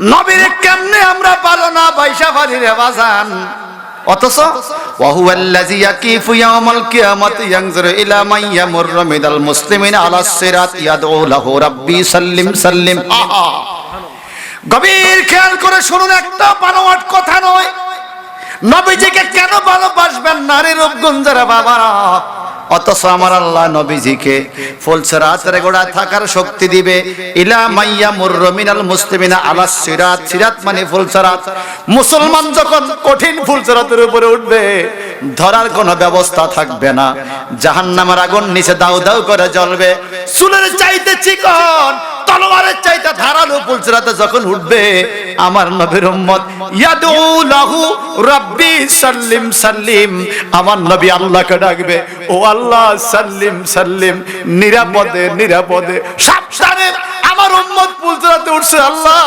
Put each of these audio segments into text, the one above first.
নবীর কেমনে আমরা ভালো না বাইসা পারি রে বাজান। অথচ ওয়াহুয়াল্লাযী ইয়াকিফু ইয়াওমাল কিয়ামাতি ইয়ানজুরু ইলা মান ইয়ামুররু মিনাল মুসলিমিনা আলাস সিরাত ইয়াদউ লাহু রাব্বি সাল্লিম সাল্লিম। গভীর খেয়াল করে শুনুন, একটা বানোয়াট কথা নয়। নবীজিকে কেন ভালোবাসবেন নারী রূপগঞ্জের বাবারা? অথচ আমার আল্লাহ নবীজিকে ফুলসিরাতের গোড়া থাকার শক্তি দিবে। ইলা মাইয়া মুররু মিনাল মুসলিমিনা আলাস সিরাত, সিরাত মানে ফুলসিরাত। মুসলমান যখন কঠিন ফুলসিরাতের উপরে উঠবে, ধরার কোনো ব্যবস্থা থাকবে না। জাহান্নামের আগুন নিচে দাউ দাউ করে জ্বলবে। চুলের চাইতে চিকন, তলোয়ারের চাইতে ধারালো ফুলসিরাতে যখন উঠবে, আমার নবীর উম্মত ইয়াদউ লাহু রাব্বি সাল্লিম সাল্লিম, আমার নবী আল্লাহকে ডাকবে, ও আল্লাহ সাল্লিম সাল্লিম, নিরাপদে নিরাপদে সাবধানে আমার উম্মত ফুলসিরাতে উঠছে, আল্লাহ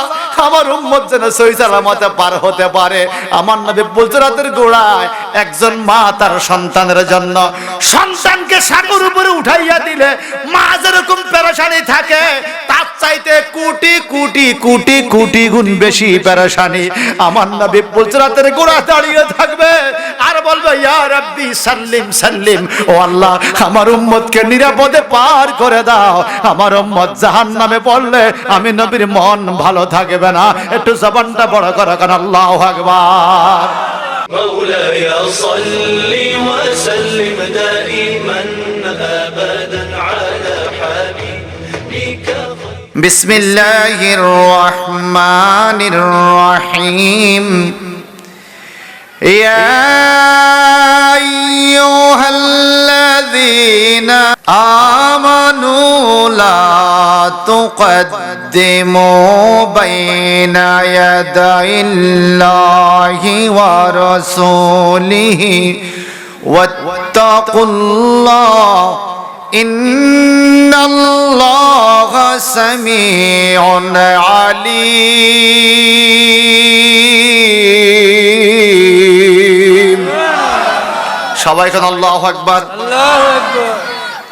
আমার উম্মত যেন সহি সালামতে পার হতে পারে। আমার নবী ফুলসিরাতের গোড়ায় একজন মা তার সন্তানের জন্য, সন্তানকে সাগর উপরে উঠাইয়া দিলে মা যেরকম পেরেশানি থাকে, তার চাইতে কোটি কোটি কোটি কোটি গুণ বেশি পেরেশানি আমার নবী ফুলসিরাতের গোড়া দাঁড়িয়ে থাকবে আর বলবে, ইয়া রাব্বি সাল্লিম সাল্লিম, ও আল্লাহ আমার উম্মতকে নিরাপদে পার করে দাও। আমার উম্মত জাহান্নামে পড়লে আমি নবীর মন ভালো থাকবে না। একটু জবানটা বড় করে কারণ আল্লাহু আকবার। مولاي صل وسلم دائما أبدا على حبيبك بسم الله الرحمن الرحيم يا أيها الذين آمنوا لا تقدموا بين يدي الله ورسوله واتقوا الله إن الله سميع عليم। সবাই কোন আল্লাহু আকবার। আল্লাহু আকবার।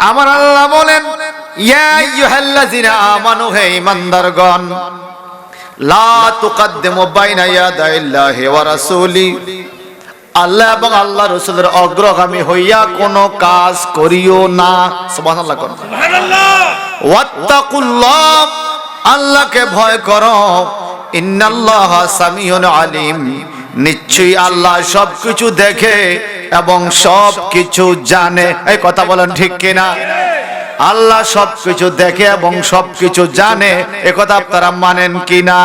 আমার আল্লাহ বলেন, ইয়া আইয়ুহাল্লাযিনা আমানু, হে ঈমানদারগণ, লা তুকদ্দিমু বাইনা ইয়াদাইল্লাহি ওয়া রাসূলি, আল্লাহ এবং আল্লাহ রাসূলের অগ্রগামী হইয়া কোনো কাজ করিও না। সুবহানাল্লাহ। সুবহানাল্লাহ। ওয়াত্তাকুল্লাহ, আল্লাহকে ভয় করো। ইন্নাল্লাহা সামিউন আলিম, নিশ্চয়ই আল্লাহ সবকিছু দেখে এবং সবকিছু জানে। এই কথা বলেন ঠিক কিনা? আল্লাহ সবকিছু দেখে এবং সবকিছু জানে, একথা আপনারা মানেন কিনা?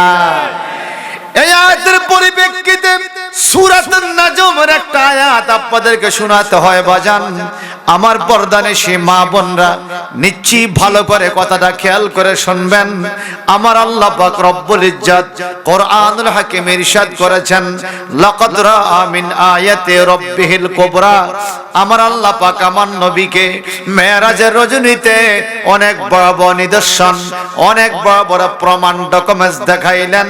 এই আয়াতের পরিপ্রেক্ষিতে সূরাতুন নাজমের একটা আয়াত আপনাদেরকে শোনাতে হয় বাজান। আমার পর্দানিশী মা বোনরা নিশ্চয়ই ভালো করে কথাটা খেয়াল করে শুনবেন। আমার আল্লাহ পাক রব্বুল ইজ্জত কোরআনুল হাকিমে ইরশাদ করেছেন, লাকাদ রাআ মিন আয়াতি রাব্বিহিল কুবরা। আমার আল্লাহ পাক আমার নবীকে মেরাজের রজনীতে অনেক বড় বড় নিদর্শন, অনেক বড় বড় প্রমাণ ডকুমেন্টস দেখাইলেন।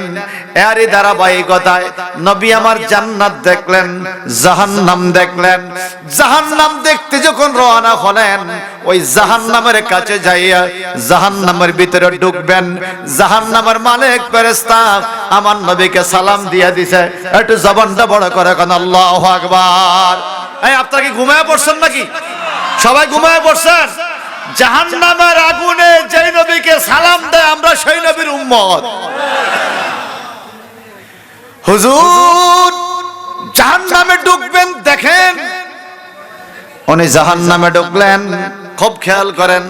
এরই ধারাবাহিকতায় নবী আমার জান্নাত দেখলেন, জাহান্নাম দেখলেন। জাহান্নাম দেখতে যখন রওনা হলেন, ওই জাহান্নামের কাছে যাইয়া জাহান্নামের ভিতরে ঢুকবেন। জাহান্নামের মালিক ফেরেশতা আমার নবীকে সালাম দিয়া দিছে। একটু জবানটা বড় করে কোন আল্লাহু আকবার। এই আপনারা কি ঘুমায় পড়ছেন নাকি? সবাই ঘুমায় পড়ছেন? জাহান্নামের আগুনে যেই নবীকে সালাম দেয় আমরা সেই নবীর উম্মত। হুজুর জাহান্নামে ঢুকবেন, দেখেন উনি জাহান্নামে ঢুকলেন। খুব খেয়াল করেন,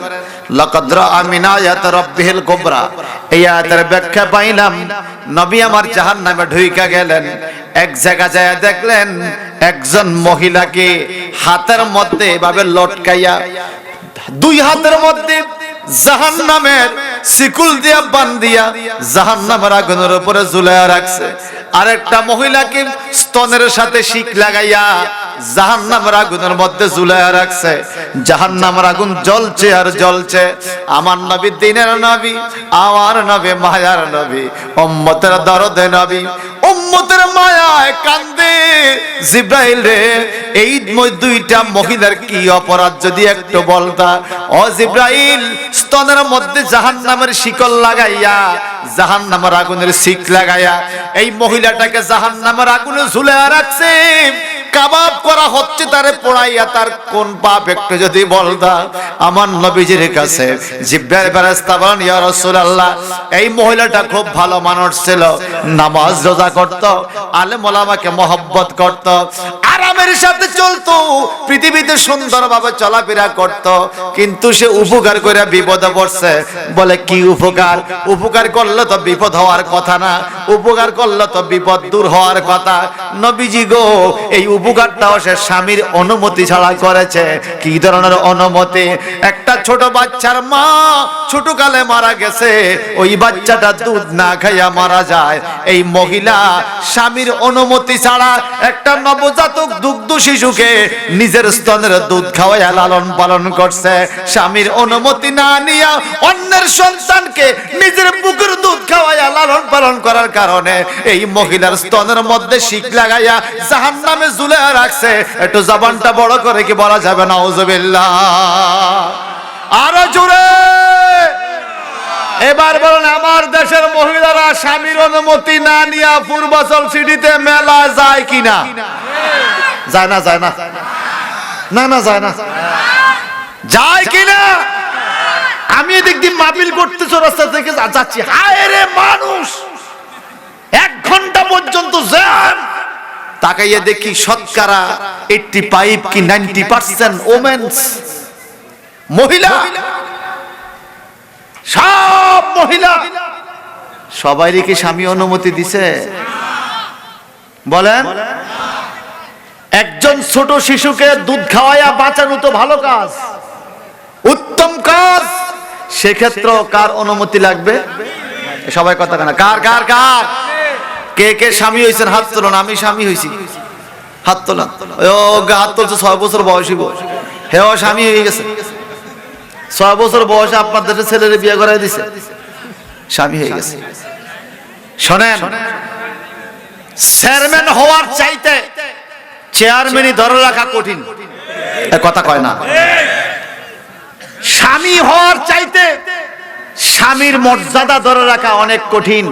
লাকাদ রাআ মিন আয়াতি রাব্বিহিল কুবরা, এই আয়াতের ব্যাখ্যা পাইলাম। নবী আমার জাহান্নামে ঢুইকা গেলেন, এক জায়গা যায় দেখলেন একজন মহিলাকে হাতের মধ্যে এভাবে লটকাইয়া, দুই হাতের মধ্যে জাহান্নামের শিকল দিয়া বান্ধিয়া জাহান্নামের আগুনের উপরে ঝুলাইয়া রাখছে। আরেকটা মহিলাকে স্তনের সাথে শিক লাগাইয়া জাহান্নামের আগুনের মধ্যে ঝুলাইয়া রাখছে। জাহান্নামের আগুন জ্বলছে আর জ্বলছে। আমার নবী দিনের নবী, আমার নবী মায়ার নবী, উম্মতের দরদে নবী, উম্মতের মায়ায় কান্দে, জিব্রাইল রে এই দুইটা মহিলার কি অপরাধ যদি একটু বলতা। ও জিব্রাইল, স্তনের মধ্যে জাহান্নামের শিকল লাগাইয়া, জাহান্নামের আগুনের শিক লাগাইয়া এই মহিলাটাকে জাহান্নামের আগুনে ঝুলাইয়া রাখছে, কাবাব করা হচ্ছে, তারে পোড়াইয়া তার কোন পাপ একটু যদি বলতা। আমার নবীজির কাছে জিব্রাইল ফেরেশতা বলেন, ইয়া রাসূলুল্লাহ, এই মহিলাটা খুব ভালো মানুষ ছিল, নামাজ রোজা করত, আলেম ওলামাকে মহব্বত করত, আরামের সাথে চলতো, পৃথিবীতে সুন্দরভাবে চলাফেরা করত, কিন্তু সে উপকার করে বিপদে পড়ছে। বলে কি উপকার? উপকার করলে তো বিপদ হওয়ার কথা না, উপকার করলে তো বিপদ দূর হওয়ার কথা। নবীজি গো, এই উপকারটাও সে স্বামীর অনুমতি ছাড়া করেছে। কি ধরনের অনুমতি? একটা ছোট বাচ্চার মা ছোটকালে মারা গেছে, ওই বাচ্চাটা দুধ না খাইয়া মারা যায়, এই মহিলা স্বামীর অনুমতি ছাড়া একটা নবজাতক দুগ্ধ শিশুকে নিজের স্তনের দুধ খাওয়াইয়া লালন পালন করছে। স্বামীর অনুমতি না নিয়া অন্যের সন্তানকে নিজের বুকের দুধ খাওয়াইয়া লালন পালন করার কারণে এই মহিলার স্তনের মধ্যে শিক লাগাইয়া জাহান্নামে ঝুলাইয়া রাখছে। একটু জবানটা বড় করে কি বলা যাবে নাউজুবিল্লাহ? আরো জোরে এবার বলেন, আমার দেশের মহিলারা স্বামীর অনুমতি না নিয়া পূর্বাচল সিটিতে মেলা যায় কিনা? যায় না? যায় না? না না, যায় না। যায় কিনা? আমি এদিক দিয়ে মাহফিল করতেছি, রাস্তা থেকে যাচ্ছি, হায় রে মানুষ, 1 ঘন্টা পর্যন্ত জ্যাম। তাকাইয়া দেখি শতকরা 85 কি 90% ওমেন্স, মহিলা, সব মহিলা। সবাইকে কি স্বামী অনুমতি দিছে? বলেন। একজন ছোট শিশুকে দুধ খাওয়াইয়া বাঁচানো তো ভালো কাজ, উত্তম কাজ, সেক্ষেত্রে কার অনুমতি লাগবে? সবাই কথা কেনা, কার কার কার? কে কে স্বামী হয়েছেন হাত তোলেন। আমি স্বামী হয়েছি, হাত তোলেন। হাত তুলছে 6 বছর বয়সী, হেও স্বামী হয়ে গেছে। 6 বছর বয়সে আপনার দেশের ছেলের বিয়ে করাই দিছে, স্বামী হয়ে গেছে। শোনেন, চেয়ারম্যান হওয়ার চাইতে চেয়ারম্যানই ধরে রাখা কঠিন, কথা কয় না। স্বামী হওয়ার চাইতে স্বামীর মর্যাদা ধরে রাখা অনেক কঠিন।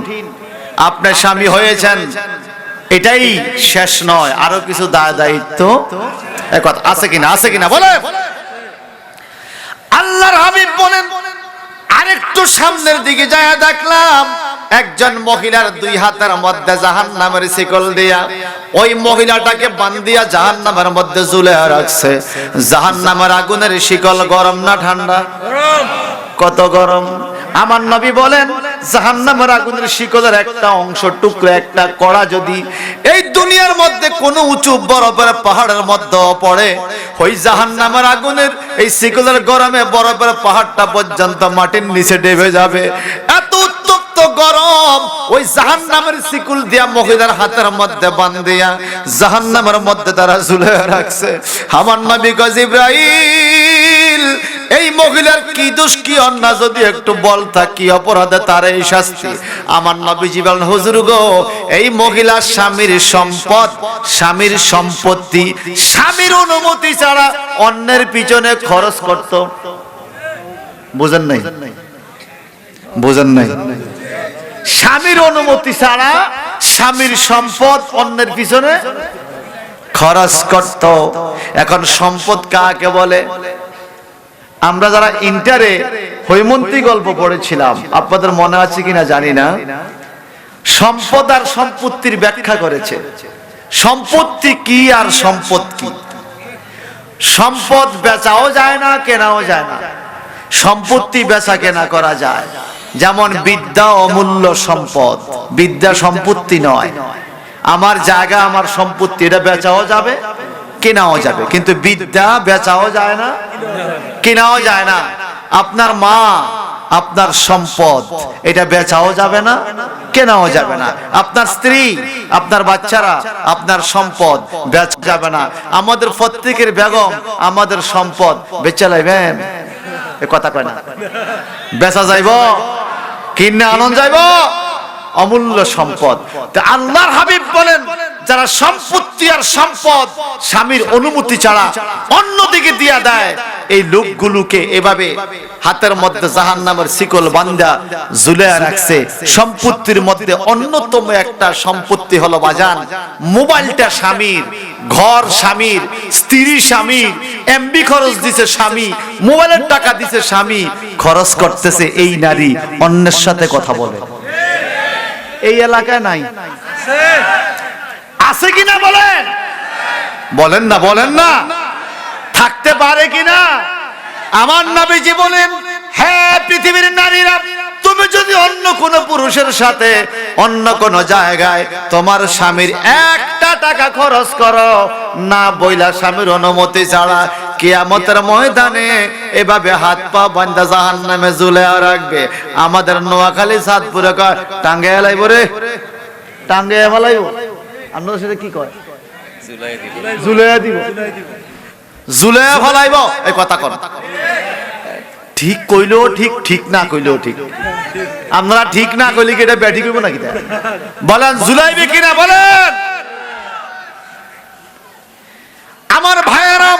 আপনি স্বামী হয়েছেন, এটাই শেষ নয়, আরো কিছু দায়িত্ব আছে কিনা? আছে কিনা বলে? আল্লাহর হাবিব বলেন, আরেকটু সামনের দিকে যায় দেখলাম একজন মহিলার 2 হাতের মধ্যে জাহান্নামের শিকল দিয়া ওই মহিলাটাকে বান্ধিয়া জাহান্নামের মধ্যে ঝুলিয়ে রাখছে। জাহান্নামের আগুনের শিকল গরম না ঠান্ডা? কত গরম! আমার নবী বলেন, জাহান্নামের আগুনের শিকলের একটা অংশ, টুকরো, একটা কড়া যদি এই দুনিয়ার মধ্যে কোনো উঁচু বরফের পাহাড়ের মধ্যে পড়ে, ওই জাহান্নামের আগুনের এই শিকলের গরমে বরফের পাহাড়টা পর্যন্ত মাটির নিচে ডেবে যাবে। এত উত্তপ্ত গরম ওই জাহান্নামের শিকল দিয়া মহিলার হাতের মধ্যে বান্ধিয়া জাহান্নামের মধ্যে তারা ঝুলিয়ে রাখছে। আমার নবী কয়, জিবরাইল, এই মহিলার কি দোষ, কি অন্যায় যদি একটু বলতা, কি অপরাধে তার এই শাস্তি? আমার নবীজি বলেন, হুজুর গো, এই মহিলা স্বামীর সম্পদ, স্বামীর সম্পত্তি স্বামীর অনুমতি ছাড়া অন্যের পিছনে খরচ করত। বুঝেন নাই? বুঝেন নাই? স্বামীর অনুমতি ছাড়া স্বামীর সম্পদ অন্যের পিছনে খরচ করত। এখন সম্পদ কাকে বলে? আমরা যারা ইন্টারে হৈমন্তী গল্প পড়েছিলাম, আপনাদের মনে আছে কিনা জানি না, সম্পদ আর সম্পত্তির ব্যাখ্যা করেছে। সম্পত্তি কি আর সম্পদ কি? সম্পদ বেচাও যায় না, কেনাও যায় না। সম্পত্তি বেচা কেনা করা যায়, যেমন বিদ্যা অমূল্য সম্পদ, বিদ্যা সম্পত্তি নয়। আমার জায়গা, আমার সম্পত্তি, এটা বেচাও যাবে, কেনাও যাবে, কিন্তু বিদ্যা বেচাও যায় না, কেনাও যায় না। আপনার মা আপনার সম্পদ, এটা বেচাও যাবে না, কেনাও যাবে না। আপনার স্ত্রী, আপনার বাচ্চারা আপনার সম্পদ, বেচা যাবে না। আমাদের প্রত্যেকের বেগম আমাদের সম্পদ, বেচা লাইবেন? এ কথা কয় না। বেচা যাইব, কিনে আনন্দ যাইব? অমূল্য সম্পদ। তা আল্লাহর হাবিব বলেন, যারা সম্পত্তি আর সম্পদ স্বামীর অনুমতি ছাড়া অন্যদিকে দিয়া দেয়, এই লোকগুলোকে এভাবে হাতের মধ্যে জাহান্নামের শিকল বাঁধা ঝুলিয়ে রাখছে। সম্পত্তির মধ্যে অন্যতম একটা সম্পত্তি হলো বাজান, মোবাইলটা স্বামীর, ঘর স্বামীর, স্ত্রী স্বামীর, এমবি খরচ দিছে স্বামী, মোবাইলের টাকা দিছে স্বামী, খরচ করতেছে এই নারী, অন্যের সাথে কথা বলে। এই এলাকায় নাই? আছে কিনা বলেন? বলেন না, বলেন না। থাকতে পারে কিনা? আমার নবীজি বলেন, হ্যাঁ পৃথিবীর নারীরা, তুমি যদি অন্য কোন পুরুষের সাথে অন্য কোন জায়গায় তোমার স্বামীর একটা টাকা খরচ করো না বইলা, স্বামীর অনুমতি ছাড়া, কিয়ামতের ময়দানে এভাবে হাত পা বান্ধা জাহান্নামে ঝুলিয়ে রাখবে। আমাদের নোয়াখালী সাতপুরে কয় টাঙ্গে এলাইব রে, টাঙ্গে এলাইব। আপনাদের সাথে কি কয়? ঝুলিয়ে দিব, ঝুলিয়ে ফলাইব। এই কথা কর, ঠিক কইলেও ঠিক, ঠিক না কইলেও ঠিক। আপনারা ঠিক না কইলে কি এটা ব্যাটি করবো নাকি? বলেন ঝুলাইবে কিনা বলেন? আমার ভাইয়েরা,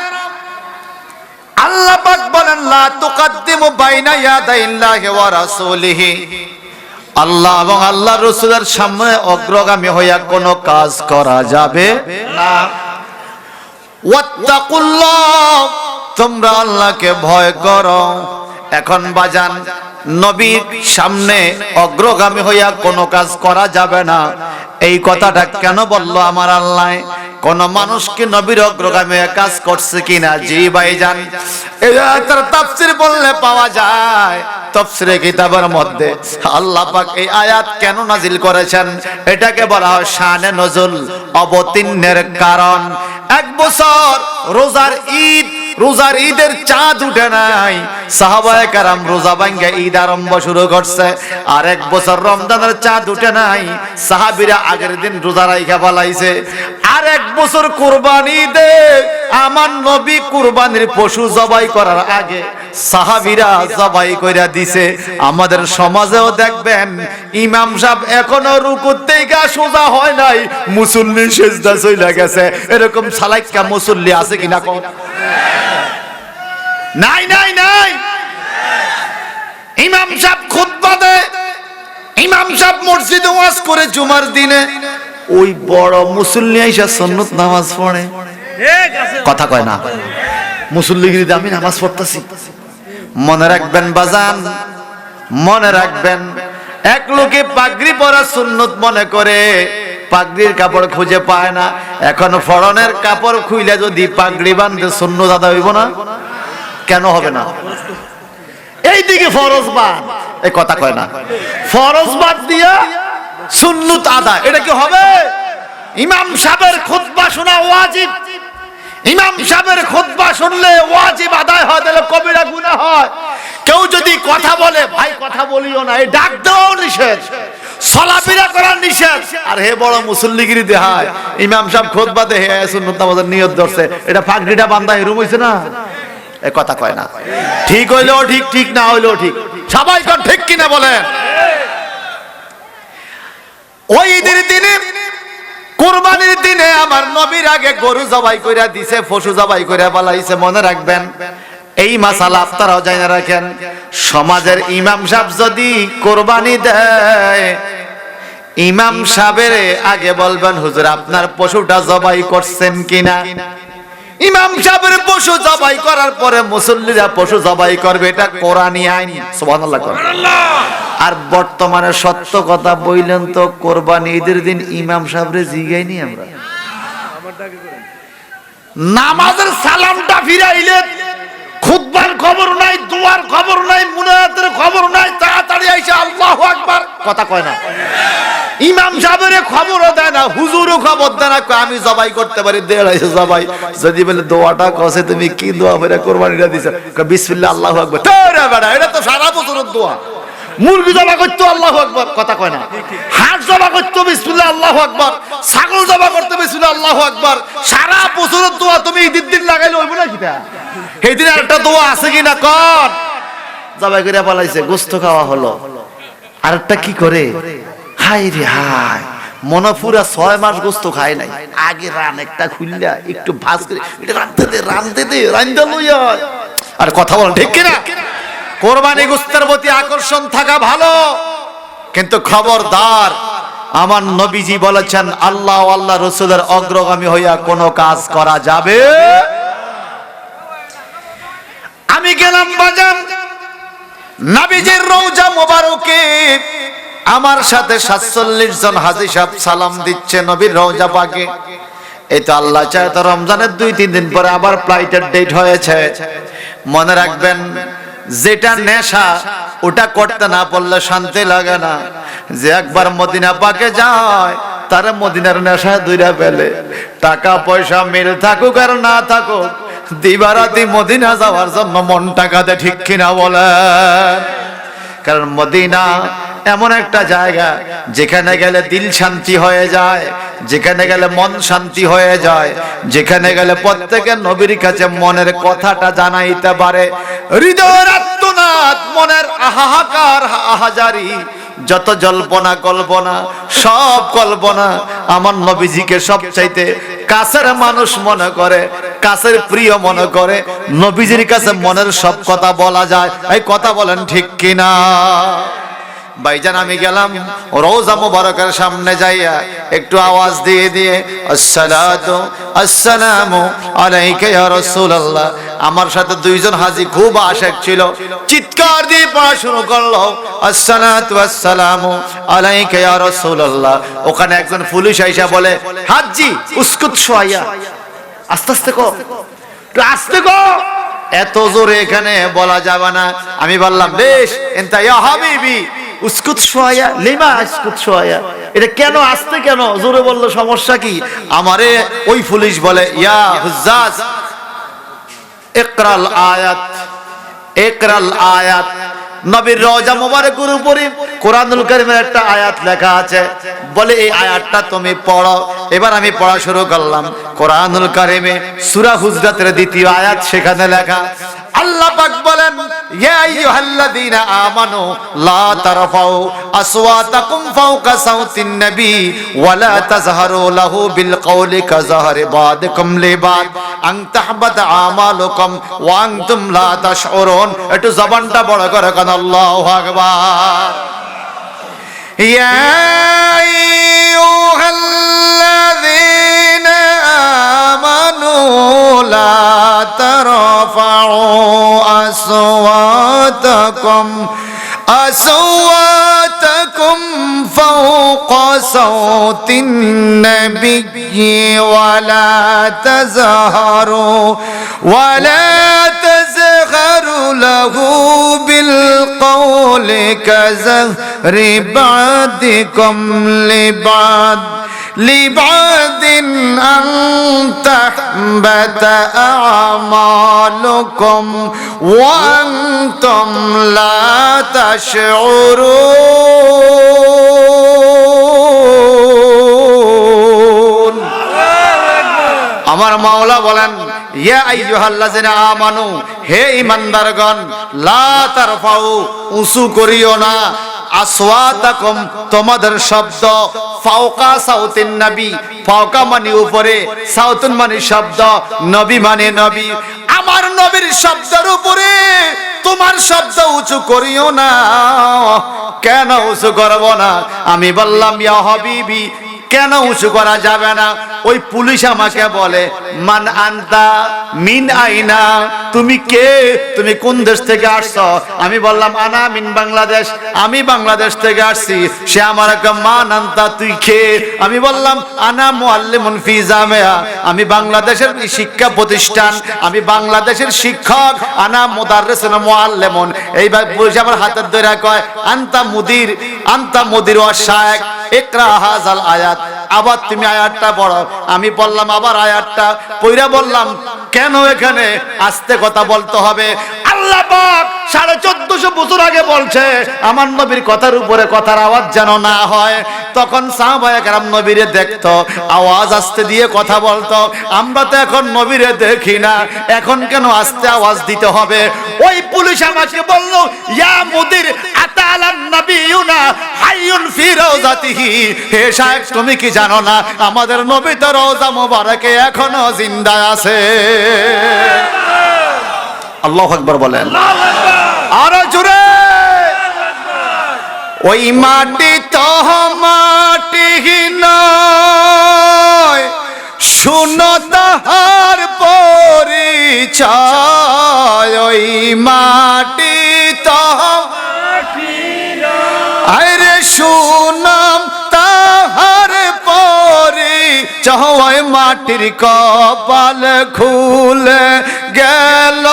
আল্লাহ পাক বলেন, লা তুকাদ্দিমু বাইনা ইয়াদাইল্লাহি ওয়া রাসূলিহি, আল্লাহ এবং আল্লাহর রাসূলের সামনে অগ্রগামী হইয়া কোনো কাজ করা যাবে না। ওয়াত্তাকুল্লাহ, তোমরা আল্লাহকে ভয় করো। এখন বাজান, নবীর সামনে অগ্রগামী হইয়া কোনো কাজ করা যাবে না, এই কথাটা কেন বললো আমার আল্লাহ? কোন মানুষ কি নবীর অগ্রগামী কাজ করছে কিনা? জি ভাইজান, এটার তাফসীর বললে পাওয়া যায়। তাফসীরে কিতাবের মধ্যে আল্লাহ পাক এই আয়াত কেন নাজিল করেছেন, এটাকে বলা হয় শানে নজুল, অবতীর্ণের কারণ। এক বছর রোজার ঈদ, রোজার ঈদের চাঁদ উঠে নাই, সাহাবায়ে কেরাম রোজা ভাঙ্গা ঈদ আরম্ভ শুরু করছে। আর এক বছর রমজানের চাঁদ উঠে নাই, সাহাবীরা আগের দিন রোজা রাইখা ফলাইছে। আর এক বছর কুরবানি ঈদে আমার নবী কুরবানির পশু জবাই করার আগে সাহাবীরা জবাই কইরা দিছে। আমাদের সমাজেও দেখবেন ইমাম সাহেব এখনো রুকুর থেকে সোজা হয় নাই, মুসল্লি সিজদা চলে গেছে। এরকম সালাইকা মুসল্লি আছে কিনা? নাই নাই নাই। ইমাম সাহেব খুতবা দেয়, ইমাম সাহেব মসজিদে ওয়াজ করে জুমার দিনে, ওই বড় মুসল্লি আইসা সুন্নত নামাজ পড়ে। কথা কয় না, মুসল্লিগিরিতে আমি নামাজ পড়তেছি। মনে রাখবেন বাজান, মনে রাখবেন, এক লোকে পাগড়ি পরা সুন্নত মনে করে পাগড়ির কাপড় খুঁজে পায় না। এখন ফরনের কাপড় খুইলে যদি পাগড়ি বাঁধে সুন্নত আদায় হইব না? কেন হবে না? এইদিকে ফরজ বাদ, এই কথা কয় না, ফরজ বাদ দিয়া সুন্নত আদায়, এটা কি হবে? ইমাম সাহেবের খুতবা শোনা ওয়াজিব। ইমাম সাহেবের খুতবা শুনলে ওয়াজিব আদায় হয়, তাহলে কবিরা গুনাহ হয়। কেউ যদি কথা বলে, ভাই কথা বলিও না, এই ডাক দেওয়াও নিষেধ, চলাফেরা করা নিষেধ। আর হে বড় মুসল্লিগিরি দেখায়, ইমাম সাহেব খুতবা দেহে সুন্নত নামাজের নিয়ত ধরছে, এটা পাগড়িটা বান্ধা এরকম হইছে না? এ কথা কয় না। ঠিক হইলেও ঠিক, ঠিক না হইলেও ঠিক। সবাই কোন ঠিক কিনা বলেন? ওই ঈদের দিনে, কুরবানির দিনে আমার নবীর আগে গরু জবাই কইরা দিছে, পশু জবাই কইরা পালাইছে। মনে রাখবেন এই মাসালা আপনারাও জানা রাখেন। সমাজের ইমাম সাহেব যদি কুরবানি দেয়, ইমাম সাহেবের আগে বলবেন, হুজুর আপনার পশুটা জবাই করছেন কিনা? ইমাম সাহেবের পশু জবাই করার পরে মুসল্লিরা পশু জবাই করবে, এটা কোরআনী আইন। সুবহানাল্লাহ। আর বর্তমানে সত্য কথা বললেন তো, কোরবানি ঈদের দিন ইমাম সাহেবরে জিগাইনি আমরা, নামাজের সালামটা ফিরাইলে খুতবার খবর নাই, দুয়ার খবর নাই, মুনাজাতের খবর নাই, তাড়াতাড়ি আইসা আল্লাহু আকবার, কথা কয় না। ইমাম সাহেবের খবরও দেয় না, হুজুরও খবর দেয় না, আমি জবাই করতে পারি, দেড়াইছে জবাই। যদি বলে দোয়াটা কসে, তুমি কি দোয়া করে কোরবানিটা দিছো? বিসমিল্লাহ আল্লাহু আকবার। তোরে বেটা, এটা তো সারা বছরের দোয়া। মুরগি জবা করতো আল্লাহু আকবার, কথা কয় না। হাঁস জবা করতো বিসমিল্লাহ আল্লাহু আকবার, ছাগল জবা করতে বিসমিল্লাহ আল্লাহু আকবার। সারা বছরের দোয়া তুমি ঈদের দিন লাগাইলে হইব না কিটা? এই দিন একটা দোয়া আছে কিনা কর? জবাই করে পালাইছে, গোশত খাওয়া হলো। আরেকটা কি করে? হাই রে হাই, মনে পুরা 6 মাস গোস্ত খায় নাই, আগে রান একটা খুললা একটু ভাজ করে এটা রাঁধতে দে রাঁধতে লইয়া। আর কথা বল ঠিক কিনা? কোরবানি গোস্তের প্রতি আকর্ষণ থাকা ভালো, কিন্তু খবরদার, আমার নবীজি বলেছেন আল্লাহ ও আল্লাহ রাসূলের অগ্রগামী হইয়া কোনো কাজ করা যাবে। আমি গেলাম বাজার, নবীজির রওজা মোবারকে, আমার সাথে 47 জন হাজী সাহেব সালাম দিচ্ছে নবীর রওজা পাকে। এই তো আল্লাহ চায় তো রমজানের 2-3 দিন পরে আবার ফ্লাইটের ডেট হয়েছে। মনে রাখবেন, যেটা নেশা ওটা করতে না পারলে শান্তি লাগে না। যে একবার মদিনা পাকে যায় তারা মদিনার নেশায় দুইরা ফেলে। টাকা পয়সা মিল থাকুক আর না থাকুক, দিবারাতি মদিনা যাওয়ার জন্য মন টাকাতে, ঠিক কিনা বলেন? কারণ মদিনা এমন একটা জায়গা যেখানে গেলে দিল শান্তি হয়ে যায়, যেখানে গেলে মন শান্তি হয়ে যায়, যেখানে গেলে প্রত্যেকের নবীর কাছে মনের কথাটা জানাইতে পারে। হৃদয়ের আত্মনাদ, মনের হাহাকার হাহাজারি, যত জল্পনা কল্পনা, সব কল্পনা আমার নবীজিকে সবচাইতে কাছের মানুষ মনে করে, কাছের প্রিয় মনে করে। নবীজির কাছে মনের সব কথা বলা যায়। এই কথা বলেন ঠিক কিনা? ভাইজান, আমি গেলাম রওজা মোবারকের সামনে যাইয়া একটু আওয়াজ দিয়ে দিয়ে আসসালাতু আসসালামু আলাইকা ইয়া রাসূলুল্লাহ। আমার সাথে 2 জন হাজী খুব আশেক ছিল, চিৎকার দিয়ে পড়া শুরু করলো আসসালাতু আসসালামু আলাইকা ইয়া রাসূলুল্লাহ। ওখানে একজন পুলিশ আইসা বলে, হাজী উসকুত শোয়া, আস্তে আস্তে কো, একটু আস্তে কো, এত জোরে এখানে বলা যাবে না। আমি বললাম, বেশ, এনতা ইয়া হাবিবি উসকুত শোয়া, লিমা উসকুত শোয়া, এটা কেন আস্তে, কেন জোরে বললো, সমস্যা কি? আমারে ওই পুলিশ বলে, ইয়া হুজ্জাজ ইকরাল আয়াত, ইকরাল আয়াত। নবীর রওজা মোবারকের উপরে কোরআনুল কারীমের একটা আয়াত লেখা আছে, বলে এই আয়াতটা তুমি পড়ো। এবার আমি পড়া শুরু করলাম। কোরআনুল কারীমে সূরা হুজরাতের 2য় আয়াত, সেখানে লেখা, আল্লাহ পাক বলেন, ইয়া আইয়ুহাল্লাযীনা আমানু লা তারফাউ আসওয়াতাকুম ফাওকা সাওতিন নবী ওয়া লা তাজহারু লাহু বিল কওলি কাযহারি বাদিকুম লিবাদ আন তাহবাতা আমালুকুম ওয়া আনতুম লা তাশউরুন। একটু জবানটা বড় করে কান আল্লাহু আকবার। ইয়া আইয়ুহাল্লাযীনা আমানু লা তারফাউ أصواتكم فوق صوت النبي ولا تجهروا له بالقول كجهر بعضكم لبعض أن تحبط أعمالكم وأنتم لا تشعرون। আমার মাওলা বলেন, ইয়া আইয়ুহাল্লাযিনা আমানু, হে ঈমানদারগণ, লা তারফাউ, উঁচু করিও না, আসওয়াতাকুম, তোমাদের শব্দ, ফাওকা সাউতিন নবী, ফাওকা মানে উপরে, সাউতুন মানে শব্দ, নবী মানে নবী। আমার নবীর শব্দের উপরে তোমার শব্দ উঁচু করিও না। কেন উঁচু করব না? আমি বললাম, ইয়া হাবিবি, কেন উঁচু করা যাবে না? ওই পুলিশ আমাকে বলে, মান আনতা মিন আইনা, তুমি কে, তুমি কোন দেশ থেকে আসছো? আমি বললাম, আনা মিন বাংলাদেশ, আমি বাংলাদেশ থেকে আসছি। সে আমার মান আনতা, তুই কে? আমি বললাম, আনা মুআল্লিমুন ফি জামিয়া, আমি বাংলাদেশের শিক্ষা প্রতিষ্ঠান, আমি বাংলাদেশের শিক্ষক। আনা মুদাররিসুন মুআল্লিমুন। এইবার পুলিশ আমার হাতের ধরে কয়, আনতা মুদির, আনতা মুদির ওয়া শায়েখ, ইকরা হাযাল আয়াত। আবার তুমি আয়াতটা পড়ো। আমি বললাম, আবার আয়াতটা পড়া বললাম, কেন এখানে আস্তে কথা বলতে হবে? আল্লাহ পাক 1450 বছর আগে বলছে আমার নবীর কথার উপরে কথার আওয়াজ যেন না হয়। তখন সাহাবায়ে কেরাম নবীরে দেখতো, আওয়াজ আস্তে দিয়ে কথা বলতো। আমরা তো এখন নবীরে দেখি না, এখন কেন আস্তে আওয়াজ দিতে হবে? ওই পুলিশ আমাকে বলল, ইয়া মুদির আতালান নবিয়ুনা হাইয়ুন ফি রাউজাতিহি। হে শায়েখ, তুমি কি জানো না আমাদের নবী তো রওজা মোবারকে এখনো জিন্দা আছে? আল্লাহু আকবার বলেন। আরো জোরে। ওই মাটি তো মাটি নয়, শুনো তাহার পরিচয়। ওই মাটি তো মাটি নয়, আরে শুনাম তাহার পরিচয়। মাটির কপাল খুলে গেল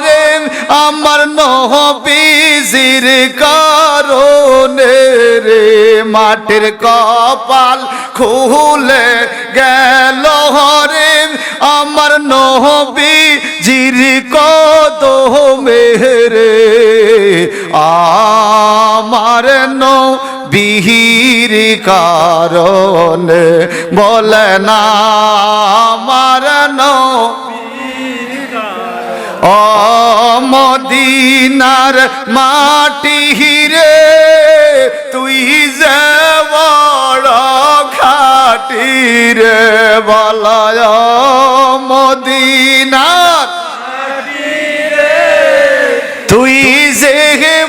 রে আমার নবীজির কারণে রে। মাটির কপাল খুলে গেল রে আমার নবীজির কদমে রে। আমার নবীর কারণে বলে না আমার ও মদিনার মাটি রে, তুই যে বড় খাটি রে। বলয় মদিনার মাটি রে, তুই যে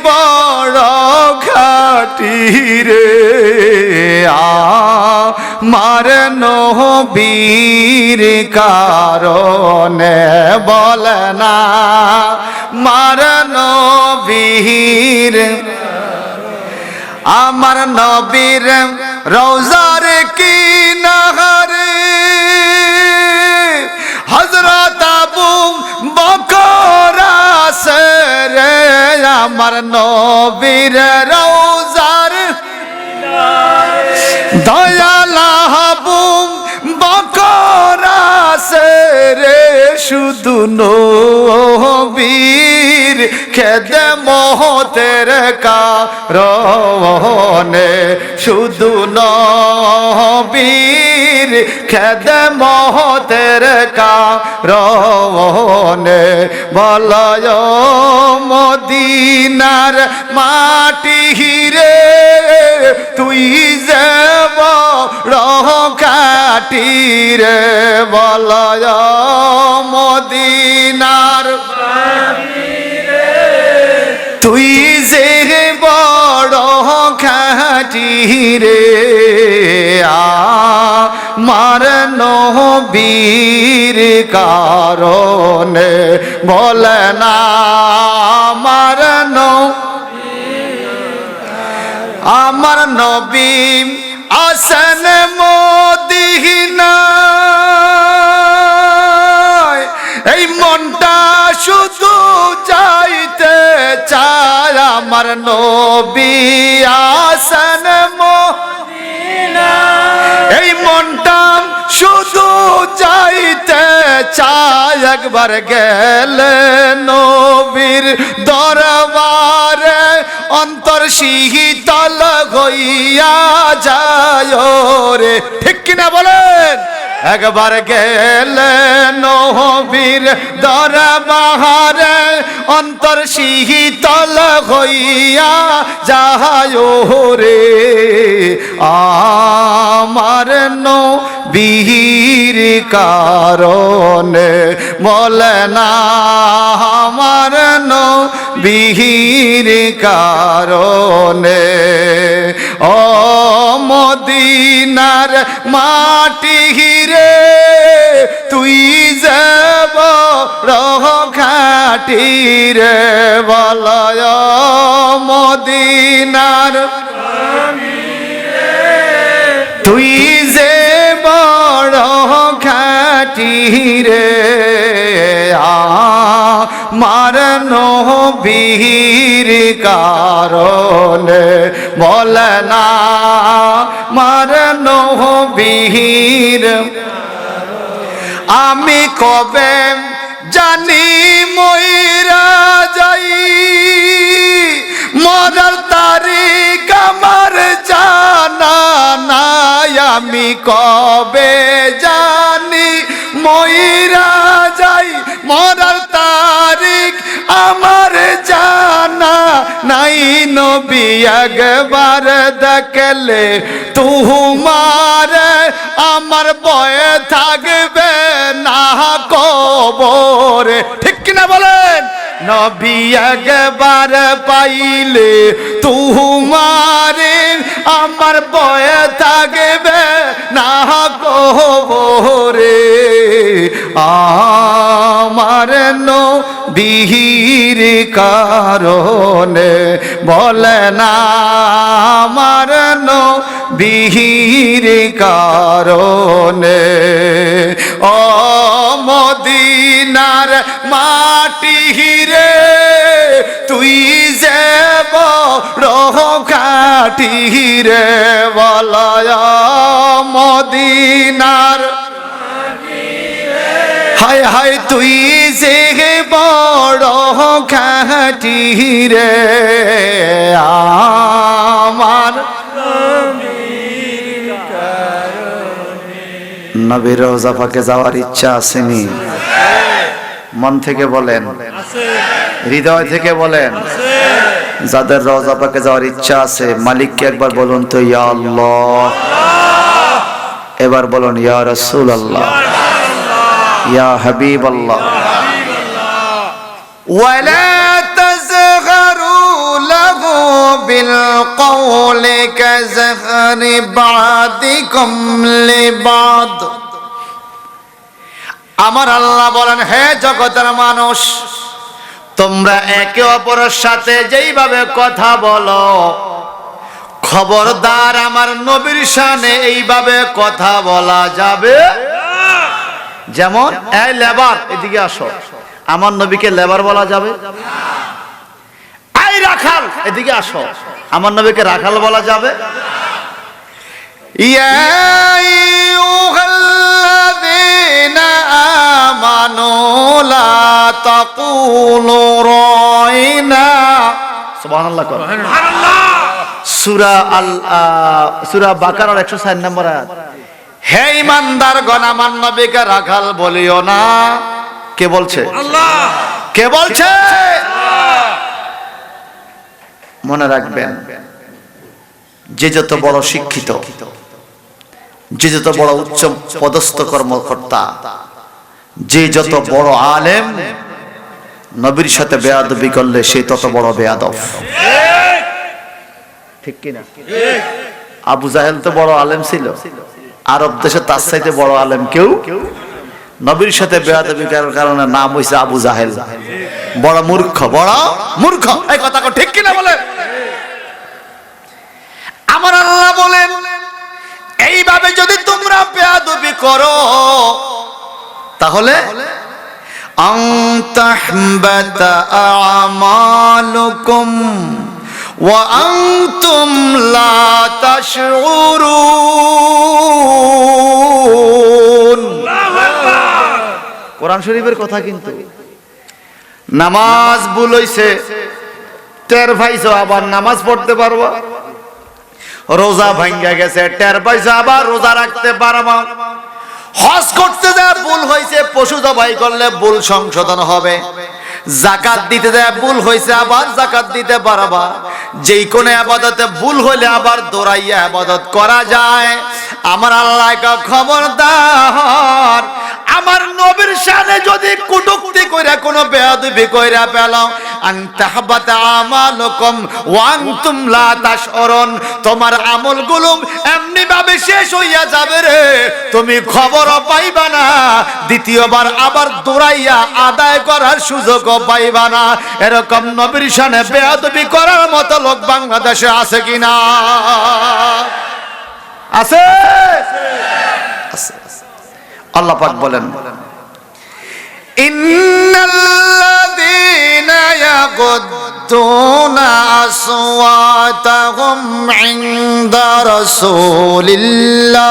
বড় খাটি রে। আমার নবীর কারণে বলে না আমার নবীর। আমার নবীর রওজার কিনারে হযরত আবু বকর আছে রে। আমার নবীর রওজার দয়াল আবু বকর আছে রে। শুধু নবীর খেদমতের কারণে, শুধু নবীর খেদমতের কারণে বলয় মদিনার মাটি রে, তুই যে বড় খাটি রে। বলয় মদিনার মাটি রে, তুই যে বড় খাটি রে। আমার নবীর কারণে বলে না আমার আমার নবী আসেন মদিনায়। এই মনটা শুধু চাইতে চায় আমার নবী আসেন মদিনায়। এই মনটা শুধু চাইতে চায় একবার গেলে নবীর দরবারে অন্তর শীতল হইয়া যায় রে। ঠিক কিনা বলেন? একবার গেলে নবীর দরবারে অন্তর শীতল হইয়া যায় রে। আমার নবীর কারণে বলে না আমার নবীর কারণে। ও মদিনার মাটি রে, তুই যে বড় খাটি রে। বলয় মদিনার তুই যে বড় খাটি রে। আমার নবীর কারণে বলে না আমার নবীর। আমি কবে জানি মইরা যাই, মরার তারিখ আমার জানা নাই, আমি কবে জানি মইরা যাই, মরার তারিখ আমার জানা নাই। নবী একবার দেখলে তোমার আমার ভয় থাকবে না কবরে, ঠিক কিনা বলেন? নবী একবার পাইলে তোমারে আমার ভয় থাকবে না কবরে। আমার নবীর কারণে বলে না, আমার নবীর কারণে। ও মদিনার মাটি রে তুই যে বড় খাঁটি রে, বলয় মদিনার হায় হায় তুই যে বড় খাঁটি রে, আমার নবীর রওজা পাকে যাওয়ার ইচ্ছা আসেনি? মন থেকে বলেন, হৃদয় থেকে বলেন। যাদের রওজা পাকে যাওয়ার ইচ্ছা আছে মালিককে একবার বলুন তো ইয়া আল্লাহ, এবার বলুন ইয়া রাসূলুল্লাহ, ইয়া হাবিবাল্লাহ। ওয়ালা তাযগরু লাহু বিল কওলি কাযগরি বাদিকুম লিবাদ। আমার আল্লাহ বলেন, হে জগতের মানুষ, তোমরা একে অপরের সাথে যেইভাবে কথা বলো, খবরদার আমার নবীর শানে এইভাবে কথা বলা যাবে। যেমন এই লেবার, এদিকে আসো, আমার নবীকে লেবার বলা যাবে? এই রাখাল, এদিকে আসো, আমার নবীকে রাখাল বলা যাবে? ইয়া আইয়ুহাল্লাযীনা আমানু লা তাকুলু রাইনা, সুবহানাল্লাহ। সুবহানাল্লাহ। সূরা বাকারার 104 নম্বর আয়াত। হে ঈমানদারগণ, আমার নবীকে রাখাল বলিও না। কে বলছে? আল্লাহ। কে বলছে? মনে রাখবেন, যে যত বড় শিক্ষিত, যে যত বড় উচ্চ পদস্থ কর্মকর্তা, যে যত বড় আলেম, নবীর সাথে বেয়াদবি করলে সে তত বড় বেয়াদব, ঠিক কিনা? আবু জাহেল তো বড় আলেম ছিল, আরব দেশে তার চাইতে বড় আলেম কেউ। নবীর সাথে বেয়াদবি করার কারণে নাম হইছে আবু জাহেল, বড় মূর্খ, বড় মূর্খ। এই কথা ঠিক কিনা বলে? আমার আল্লাহ বলেন, এইভাবে যদি তোমরা বেয়াদবি করো তাহলে আনতাহবাতা আমালুকুম ওয়া আনতুম লা তাশউরুন। কোরআন শরীফের কথা কিন্তু। নামাজ ভুল হইছে, টের পাইছো, আবার নামাজ পড়তে পারবা। রোজা ভাঙ্গা গেছে, টের পাইছো, আবার রোজা রাখতে পারবা। হজ করতে যায় ভুল হয়েছে, পশু জবাই করলে ভুল সংশোধন হবে। যাকাত দিতে যায় ভুল হয়েছে, আবার যাকাত দিতে পারবা। যেই কোন ইবাদতে ভুল হইলে আবার দৌড়াইয়া ইবাদত করা যায়। আমার আল্লাহকে খবরদার, আমার নবীর শানে যদি কটূক্তি কইরা কোনো বেয়াদবি কইরা পেলাও, আনতাহবাতা আমালুকুম ওয়া আনতুম লা তাশউরুন, তোমার আমলগুলো এমনি ভাবে শেষ হইয়া যাবে রে, তুমি খবরও পাইবা না, দ্বিতীয়বার আবার দৌড়াইয়া আদায় করার সুযোগও পাইবা না। এরকম নবীর শানে বেয়াদবি করার মতো লোক বাংলাদেশে আছে কিনা? আছে? আল্লাহ পাক বলেন, ইন্নাল্লাযীনা ইয়াগুদ্দুনা আসওয়াতাহুম ইনদা রাসূলিল্লাহ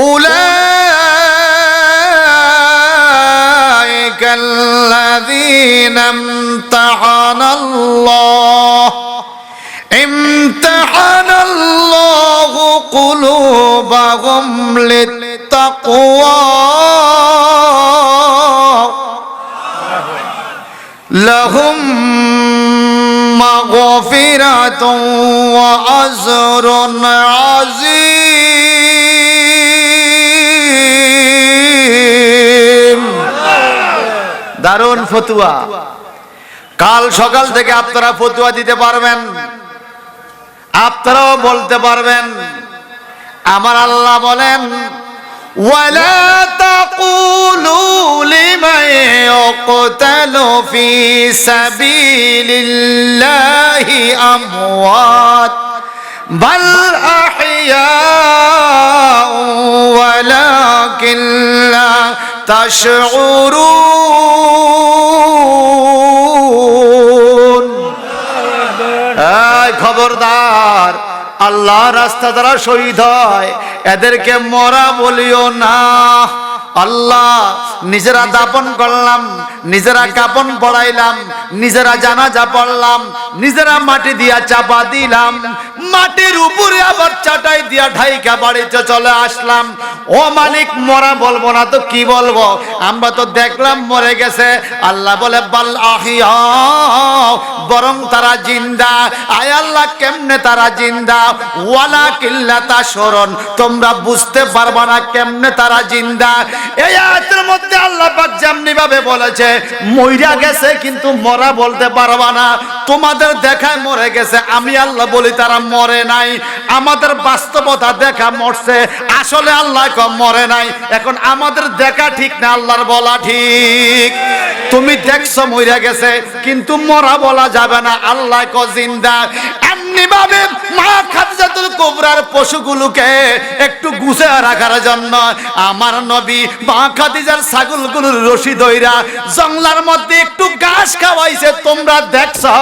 উলাইকা الذين امتحن الله قلوبهم للتقوى لهم مغفرة وأجر عظيم দারুণ ফতুয়া। কাল সকাল থেকে আপনারা ফতুয়া দিতে পারবেন, আপনারাও বলতে পারবেন। আমার আল্লাহ বলেন ওয়ালা তাকুলু লিমান ইয়াকতালু ফি সাবিলিল্লাহি আমওয়াত বাল আহইয়াউ ওয়ালাকিন লা তাশউরুন। খবরদার, আল্লাহ রাস্তা যারা শহীদ হয় এদেরকে মরা বলিও না। আল্লাহ নিজেরা দাপন করলাম, নিজেরা কাপন পড়াইলাম, নিজেরা জানাজা পড়লাম, নিজেরা মাটি দিয়া চাপা দিলাম, মাটির উপরে আবার চাটাই দিয়া ঢাইকা বাড়িতে চলে আসলাম। ও মালিক, মরা বলবো না তো কি বলবো? আমরা তো দেখলাম মরে গেছে। আল্লাহ বলে বাল আহিয়া, বরং তারা জিন্দা। আয় আল্লাহ, কেমনে তারা জিন্দা? ওয়ালা কিল্লা তাশরুন, তোমরা বুঝতে পারবা না কেমনে তারা জিন্দা। এই আয়াতের মধ্যে আল্লাহ পাক যেমনি ভাবে বলেছে মইরা গেছে কিন্তু মরা বলতে পারবা না। তোমাদের দেখায় মরে গেছে, আমি আল্লাহ বলি তারা মরে নাই। আমাদের বাস্তবতা দেখা মরছে, আসলে আল্লাহ কম মরে নাই। এখন আমাদের দেখা ঠিক না, আল্লাহর বলা ঠিক। তুমি দেখছো মইরা গেছে কিন্তু মরা বলা যাবে না, আল্লাহ ক জিন্দা। এমনি ভাবে মা খাদিজাতুল কুবরার পশুগুলোকে একটু গুছিয়ে রাখার জন্য আমার নবী মা খাদিজার ছাগলগুলোর রশি ধইরা জঙ্গলার মধ্যে একটু ঘাস খাওয়াইছে। তোমরা দেখছো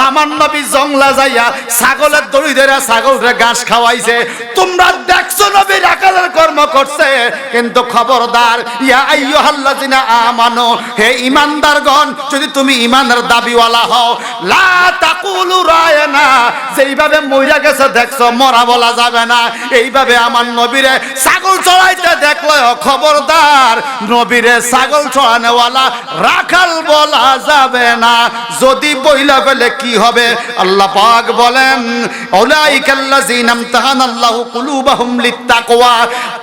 আমার নবী জঙ্গলা যাইয়া ছাগলের দড়ি ধরে ছাগলরে ঘাস খাওয়াইছে। তোমরা দেখছো নবী রাখালের কর্ম করছে। কিন্তু খবরদার, ইয়া আইয়ুহাল্লাযিনা আমানু, হে ঈমানদারগণ, যদি তুমি ঈমানের দাবিওয়ালা হও, লা তাকুলু রায়না, যেইভাবে মইরা গেছে দেখছো মরা বলা যাবে না। এইভাবে আমার নবীরে ছাগল চড়াইতে দেখলো, খবরদার, নবীরে ছাগল চড়ানোওয়ালা রাখাল বলা যাবে না। যদি বইলা ফেলে কি হবে? আল্লাহ পাক বলেন উলাইকাল্লাযিনা ইমতাহানাল্লাহু কুলুবাহুম লিত্তাকওয়া।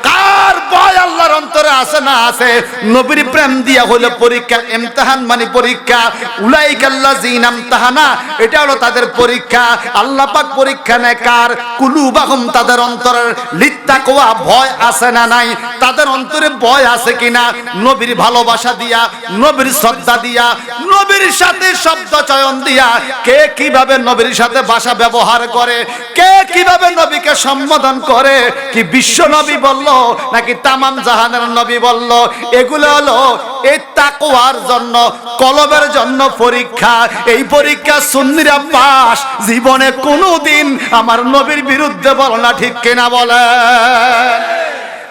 কার ভয় আল্লাহর অন্তরে আছে না আছে? নবীর প্রেম দিয়া হলো পরীক্ষা। ইমতিহান মানে পরীক্ষা। উলাইকাল্লাযিনা ইমতাহানা, এটা হলো তাদের পরীক্ষা। আল্লাহ পাক পরীক্ষা নেয় কার? কুলুবাহুম, তাদের অন্তরের, লিত্তাকওয়া, ভয় আছে না নাই? তাদের অন্তরে ভয় আছে কিনা? নবীর ভালোবাসা দিয়া, নবীর শ্রদ্ধা দিয়া, নবীর সাথে শব্দ চয়ন দিয়া, কে কিভাবে নবীর সাথে ভাষা ব্যবহার করে, কে কিভাবে নবীকে সম্বোধন করে, কি বিশ্ব নবী বলল নাকি তামাম জাহানের নবী বলল, এগুলো হলো এই তাকওয়ার জন্য, কলবের জন্য পরীক্ষা। এই পরীক্ষা সুন্নিরা পাস। জীবনে কোনোদিন আমার নবীর বিরুদ্ধে বলো না, ঠিক কিনা বলেন?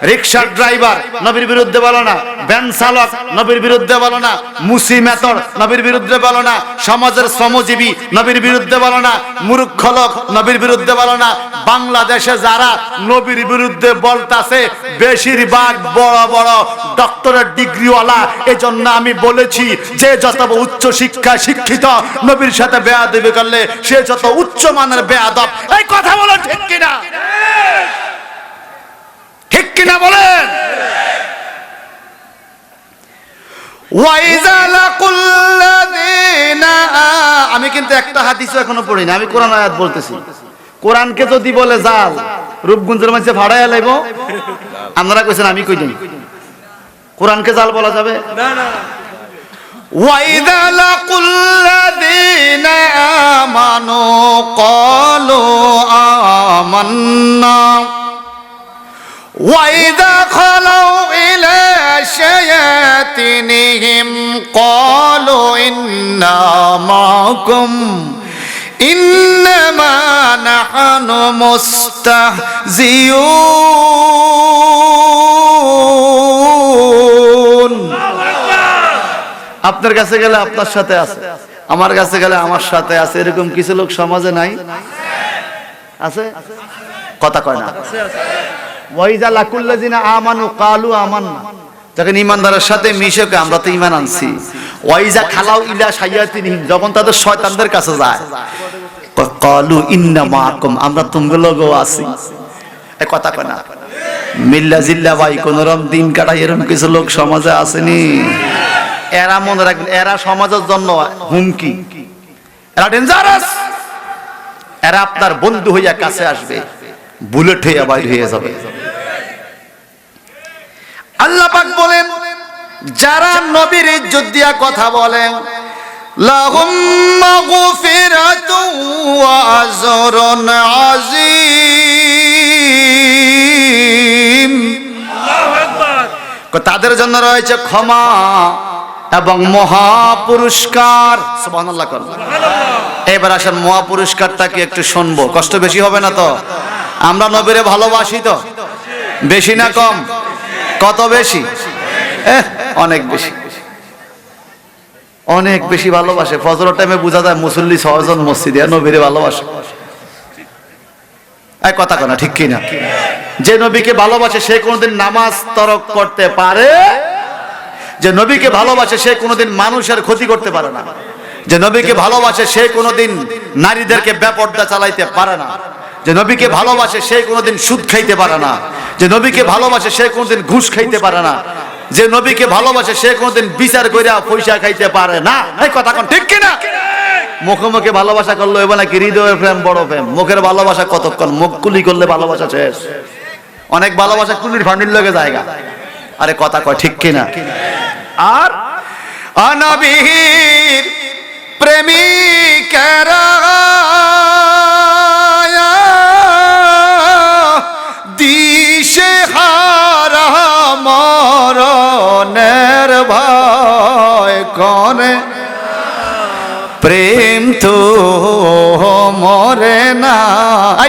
রিকশার ড্রাইভার নবীর বিরুদ্ধে বলো না, ভ্যান চালক নবীর বিরুদ্ধে বলো না, মুসি মেথর নবীর বিরুদ্ধে বলো না, সমাজের শ্রমজীবী নবীর বিরুদ্ধে বলো না, মূর্খ লোক নবীর বিরুদ্ধে বলো না। বাংলাদেশে যারা নবীর বিরুদ্ধে বলতাছে বেশিরভাগ বড় বড় ডক্টরেট ডিগ্রিওয়ালা। এজন্য আমি বলেছি যে যত উচ্চ শিক্ষা শিক্ষিত নবীর সাথে বেয়াদবি করলে সে যত উচ্চ মানের বেয়াদব। এই কথা বলো ঠিক কিনা? ঠিক কিনা বলেন? আমি কিন্তু একটা হাদিস এখনো পড়িনি, আমি কোরআন আয়াত বলতেছি। কোরআনকে যদি বলে জাল, রূপগঞ্জের মাঝে ভাড়ায় লাইব, আপনারা কইছেন আমি কই দিই, কোরআনকে জাল বলা যাবে না? না। وَإِذَا لَقُوا الَّذِينَ آمَنُوا قَالُوا آمَنَّا وَإِذَا خَلَوْا إِلَى شَيَاطِينِهِمْ قَالُوا إِنَّا مَعَكُمْ إِنَّمَا نَحْنُ مُسْتَهْزِئُونَ। আপনার কাছে গেলে আপনার সাথে আছে, আমার কাছে গেলে আমার সাথে আছে, এরকম কিছু লোক সমাজে নাই? আছে? কথা কয় না। ওয়াইজা লাকুল্লাযিনা আমানু ক্বালু আমান্না, যখন ঈমানদারের সাথে মিশে আমরা তো ঈমান আনছি। ওয়াইজা খালাউ ইলা শায়াতিনহিম, যখন তাদের শয়তানদের কাছে যায় ক্বালু ইন্না মাআকুম, আমরা তোমাগুলোও আছি। এই কথা কয় না। মিল্লা জিল্লা ভাই কোনরকম দিন কাটায় এরকম কিছু লোক সমাজে আসেনি? এরা মনে রাখবেন, এরা সমাজের জন্য হুমকি, এরা ডেঞ্জারাস। এরা আপনার বন্ধু হইয়া কাছে আসবে, বুলেট হইয়া বাইর হয়ে যাবে। আল্লাহ পাক বলেন, যারা নবীর ইজ্জত দিয়া কথা বলেন, লাহুম মাগফিরাতু ওয়া আজরুন আযীম। আল্লাহু আকবার। তাদের জন্য রয়েছে ক্ষমা এবং মহা পুরস্কার। সুবহানাল্লাহ করুন। এবার আসেন মহা পুরস্কারটা কি একটু শুনবো, কষ্ট বেশি হবে না তো? আমরা নবীরে ভালোবাসি তো, বেশি না কম? কত বেশি? অনেক বেশি, অনেক বেশি ভালোবাসে। ফজরের টাইমে বোঝা যায় মুসল্লি 6 জন মসজিদে নবীরে ভালোবাসে। এই কথা কনা ঠিক কি না? যে নবীকে ভালোবাসে সে কোনোদিন নামাজ তরক করতে পারে? যে নবীকে ভালোবাসে সে কোনোদিন মানুষের ক্ষতি করতে পারে না। যে নবীকে ভালোবাসে সে কোনোদিন নারীদেরকে বেপরদা চালাইতে পারে না। যে নবীকে ভালোবাসে সে কোনোদিন সুদ খাইতে পারে না। যে নবীকে ভালোবাসে সে কোনোদিন ঘুষ খাইতে পারে না। যে নবীকে ভালোবাসে সে কোনোদিন বিচার কইরা পয়সা খাইতে পারে না। এই কথা কোন ঠিক কি না? মুখে মুখে ভালোবাসা করলো এবার নাকি হৃদয়ের প্রেম বড় প্রেম। মুখের ভালোবাসা কতক্ষণ, মুখ কুলি করলে ভালোবাসা শেষ। অনেক ভালোবাসা কুলির ফান্ডির লগে জায়গা। আরে কথা কয় ঠিক কি না? আর নবীর প্রেমিকেরা দিশে হারা মরণের ভয় করে, প্রেম তো মরে না।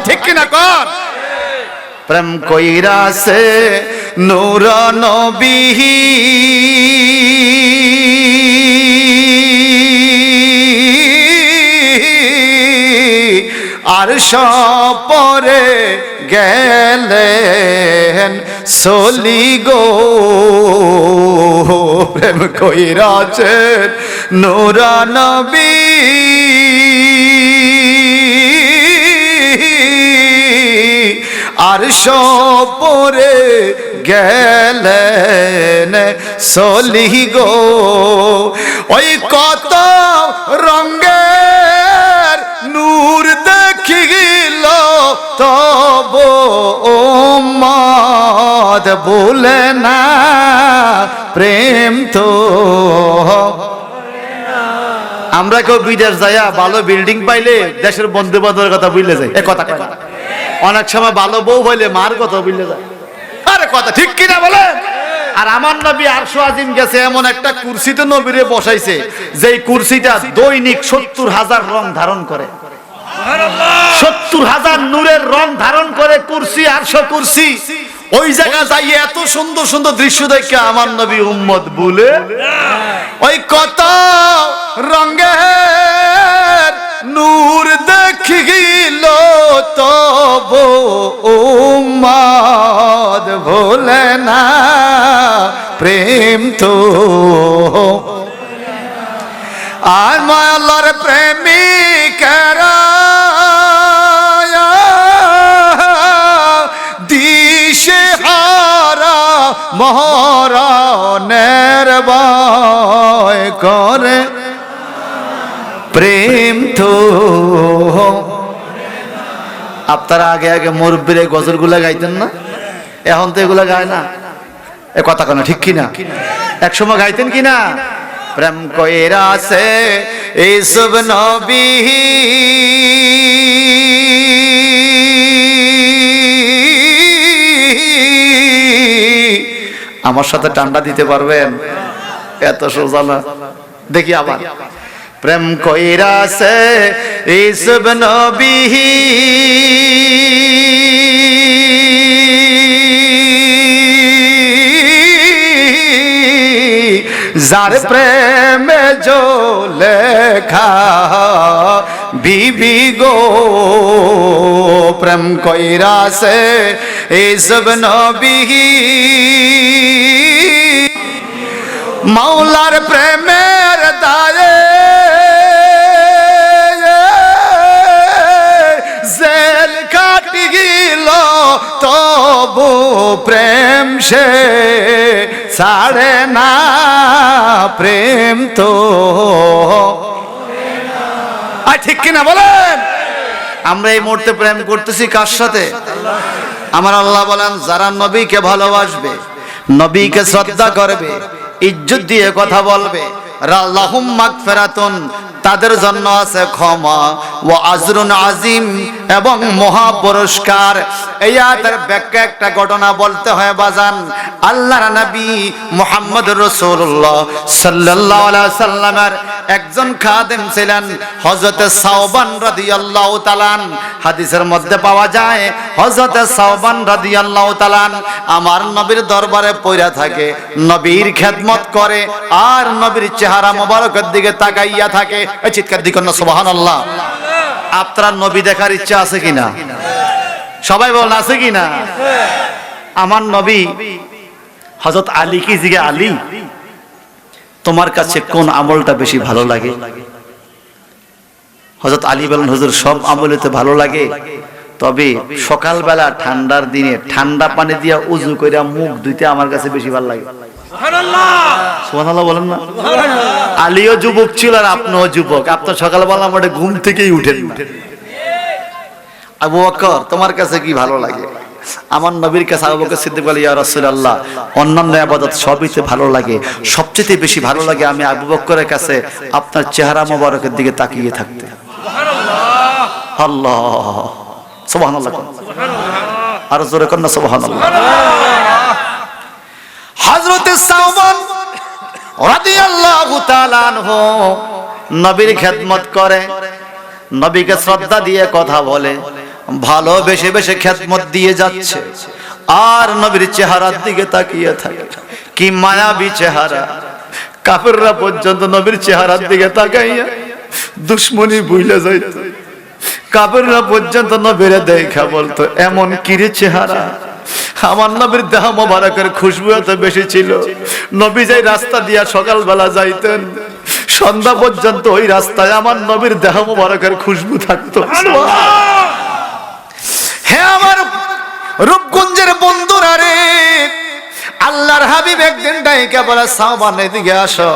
ঠিক কিনা কর? প্রেম কইরাছে নূর নবী আর সপরে গেলেন সলি গো। প্রেম কইরাছেন নূর নবী আর সপরে গেলেন সলি গো। ওই কত রঙের নূর দেখিল তব উম্মত ভুলে না, প্রেম তো। আমরা কেউ বিদেশ যাইয়া ভালো বিল্ডিং পাইলে দেশের বন্ধু বান্ধবের কথা বুঝলে যাই। এ কথা কয় না? অনেক সময় ভালো বউ হইলে মার কথা বুঝলে যায়। আরে কথা ঠিক কিনা বলেন? আর আমার নবী আরশ আজিম গেছে, এমন একটা কুরসিতে নবীরে বসাইছে যেই কুরসিটা দৈনিক 70,000 রং ধারণ করে। 70,000 নূরের রং ধারণ করে কুরসি, আরশ কুরসি। ওই জায়গা যাইয়ে এত সুন্দর সুন্দর দৃশ্য দেখে আমার নবী উম্মত বলে ওই কত রঙের নূর দেখিল তব উম্মত ভোলে না, প্রেম তো। আর মায়াল্লার প্রেমিকেরা দিশে হারা মরণের ভয় করে, প্রেম তো। আপনারা আগে আগে মুরব্বির গজলগুলা গাইতেন না? এখন তো এগুলা গায় না। এ কথা কেন ঠিক কিনা? এক সময় গাইতেন কিনা? প্রেম কইরাছে এইসব নবী আমার সাথে টান্ডা দিতে পারবেন? এত সোজা না। দেখি আবার। প্রেম কইরাছে এইসব নবী যার প্রেমে जो লেখা বিবি গো প্রেম কইরা সে এই সব নবী মাওলার প্রেমের দায়ে জেল কাটি গেল তবু প্রেম সে ছাড়ে না প্রেম তো ঠিক কিনা বলেন? আমরা এই মুহূর্তে প্রেম করতেছি কার সাথে? আমার আল্লাহ বলেন যারা নবীকে ভালোবাসবে, নবীকে শ্রদ্ধা করবে, ইজ্জত দিয়ে কথা বলবে, লাহুম মাগফিরাতুন তাদের জন্য আছে ক্ষমা, ওয়া আজরুন আজিম এবং মহা পুরস্কার। এই আয়াতের ব্যাখ্যা একটা ঘটনা বলতে হয় বাজান। আল্লাহর নবী মুহাম্মদুর রাসূলুল্লাহ সাল্লাল্লাহু আলাইহি সাল্লামের একজন খাদেম ছিলেন হযরত সাওবান রাদিয়াল্লাহু তাআলা। হাদিসের মধ্যে পাওয়া যায় হযরত সাওবান রাদিয়াল্লাহু তাআলা আমার নবীর দরবারে পইরা থাকে, নবীর খেদমত করে আর নবীর চেহারা মোবারকের দিকে তাকাইয়া থাকে। এই চিৎকার দিবেন না সুবহানাল্লাহ। আপনার নবী দেখার ইচ্ছা আছে কিনা? সবাই বলেন আছে কিনা? আমার নবী হযরত আলী কি জিজ্ঞাসা, আলী তোমার কাছে কোন আমলটা বেশি ভালো লাগে? হযরত আলী বলেন হুজুর সব আমলেতে ভালো লাগে, তবে সকালবেলা ঠান্ডার দিনে ঠান্ডা পানি দিয়া উযু কইরা মুখ ধুইতে আমার কাছে বেশি ভালো লাগে। সুবহানাল্লাহ সুবহানাল্লাহ বলেন না। আলীও যুবক ছিল আর আপনিও যুবক, আপনি সকালবেলা মোটে ঘুম থেকেই উঠেন না। আবু বকর তোমার কাছে কি ভালো লাগে? আমার নবীর কাছে আবু বকর সিদ্দিক বলে ইয়া রাসূলুল্লাহ অন্যান্য ইবাদত সবইতে ভালো লাগে, সবচেয়ে বেশি ভালো লাগে আমি আবু বকরের কাছে আপনার চেহারা মোবারকের দিকে তাকিয়ে থাকতে। সুবহানাল্লাহ আল্লাহ সুবহানাল্লাহ সুবহানাল্লাহ আর জোরে কন্না সুবহানাল্লাহ। হযরত সাওবান রাদিয়াল্লাহু তাআলা আনহু নবীর খেদমত করে, নবীকে শ্রদ্ধা দিয়ে কথা বলে, ভালোবেসে বেশে খেদমত দিয়ে যাচ্ছে আর নবীর চেহারার দিকে তাকিয়ে থাকে। কি মায়াবী চেহারা! কাফেররা পর্যন্ত নবীর চেহারার দিকে তাকাইয়া দুশমনি ভুলে যাইত। কাফেররা পর্যন্ত নবীরে দেখা বলতো এমন কিরে চেহারা! আমার নবীর দেহ মোবারকের খুশবু এত বেশি ছিল, নবী যাই রাস্তা দিয়া সকালবেলা যাইতেন সন্ধ্যা পর্যন্ত ওই রাস্তায় আমার নবীর দেহ মোবারকের খুশবু থাকতো। হে আমার রূপগঞ্জের বন্ধুরা রে, আল্লাহর হাবিব একদিন ডাইকা বলে সাওবান এদিকে আসো।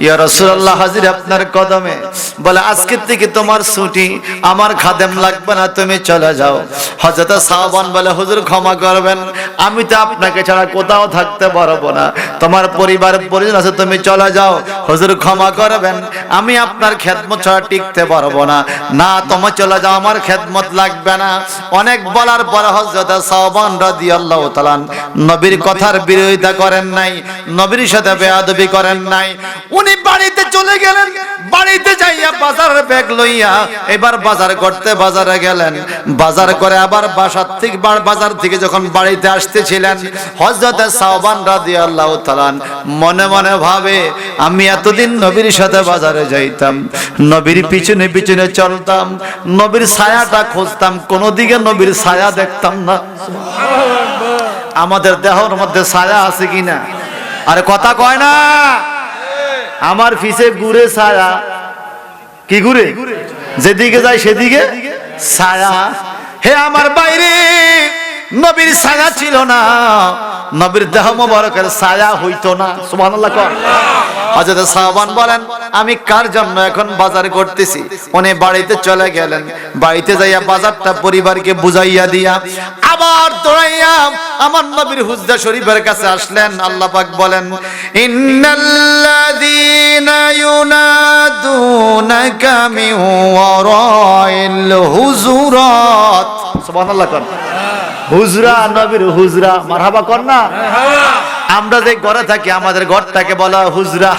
ইয়া রাসূলুল্লাহ হাজির আপনার কদমে। বলে আজকে থেকে তোমার ছুটি, আমার খাদেম লাগবে না, তুমি চলে যাও। হযরত সাওবান বলে হুজুর ক্ষমা করবেন, আমি তো আপনাকে ছাড়া কোথাও থাকতে পারবো না, তোমার পরিবার পরিজন আছে, তুমি চলে যাও। হুজুর ক্ষমা করবেন, আমি আপনার খেদমত ছাড়া টিকতে পারবো না। না তুমি চলে যাও, আমার খেদমত লাগবে না। অনেক বলার পর হযরত সাওবান রাদিয়াল্লাহু তাআলা নবীর কথার বিরোধিতা করেন নাই, নবীর সাথে বেয়াদবি করেন নাই। উনি বাড়িতে চলে গেলেন, বাড়িতে যাইয়া বাজারের ব্যাগ লইয়া এবার বাজার করতে বাজারে গেলেন। বাজার করে আবার বাজার থেকে যখন বাড়িতে আসতেছিলেন হযরত সাওবান রাদিয়াল্লাহু তাআলা মনে মনে ভাবে আমি এতদিন নবীর সাথে বাজারে যাইতাম, নবীর পিছনে পিছনে চলতাম, নবীর ছায়াটা খুঁজতাম, কোন দিকে নবীর ছায়া দেখতাম না। আমাদের দেহের মধ্যে ছায়া আছে কিনা? আরে কথা কয় না। আমার পিছে ঘুরে ছায়া, কি ঘুরে? যেদিকে যায় সেদিকে ছায়া। হে আমার বাইরে নবীর ছায়া ছিল না, নবীর দেহ মোবারকের ছায়া হইতো না। সুবহানাল্লাহ। হযরত সাওবান বলেন আমি কার জন্য এখন বাজার করতেছি? উনি বাড়িতে চলে গেলেন, বাড়িতে যাইয়া বাজারটা পরিবারকে বুঝাইয়া দিয়া আবার দৌড়াইয়া আমার নবীর হুজরা শরীফের কাছে আসলেন। আল্লাহ পাক বলেন ইন্নাল্লাযীনা ইউনাদুনাকা মিন ওয়ারাইল হুজুরাত। সুবহানাল্লাহ। হুজরা, নবীর হুজরা, মারহাবা কর না। আমরা যে ঘরে থাকি আমাদের ঘরটাকে বলা হয় হুজরা,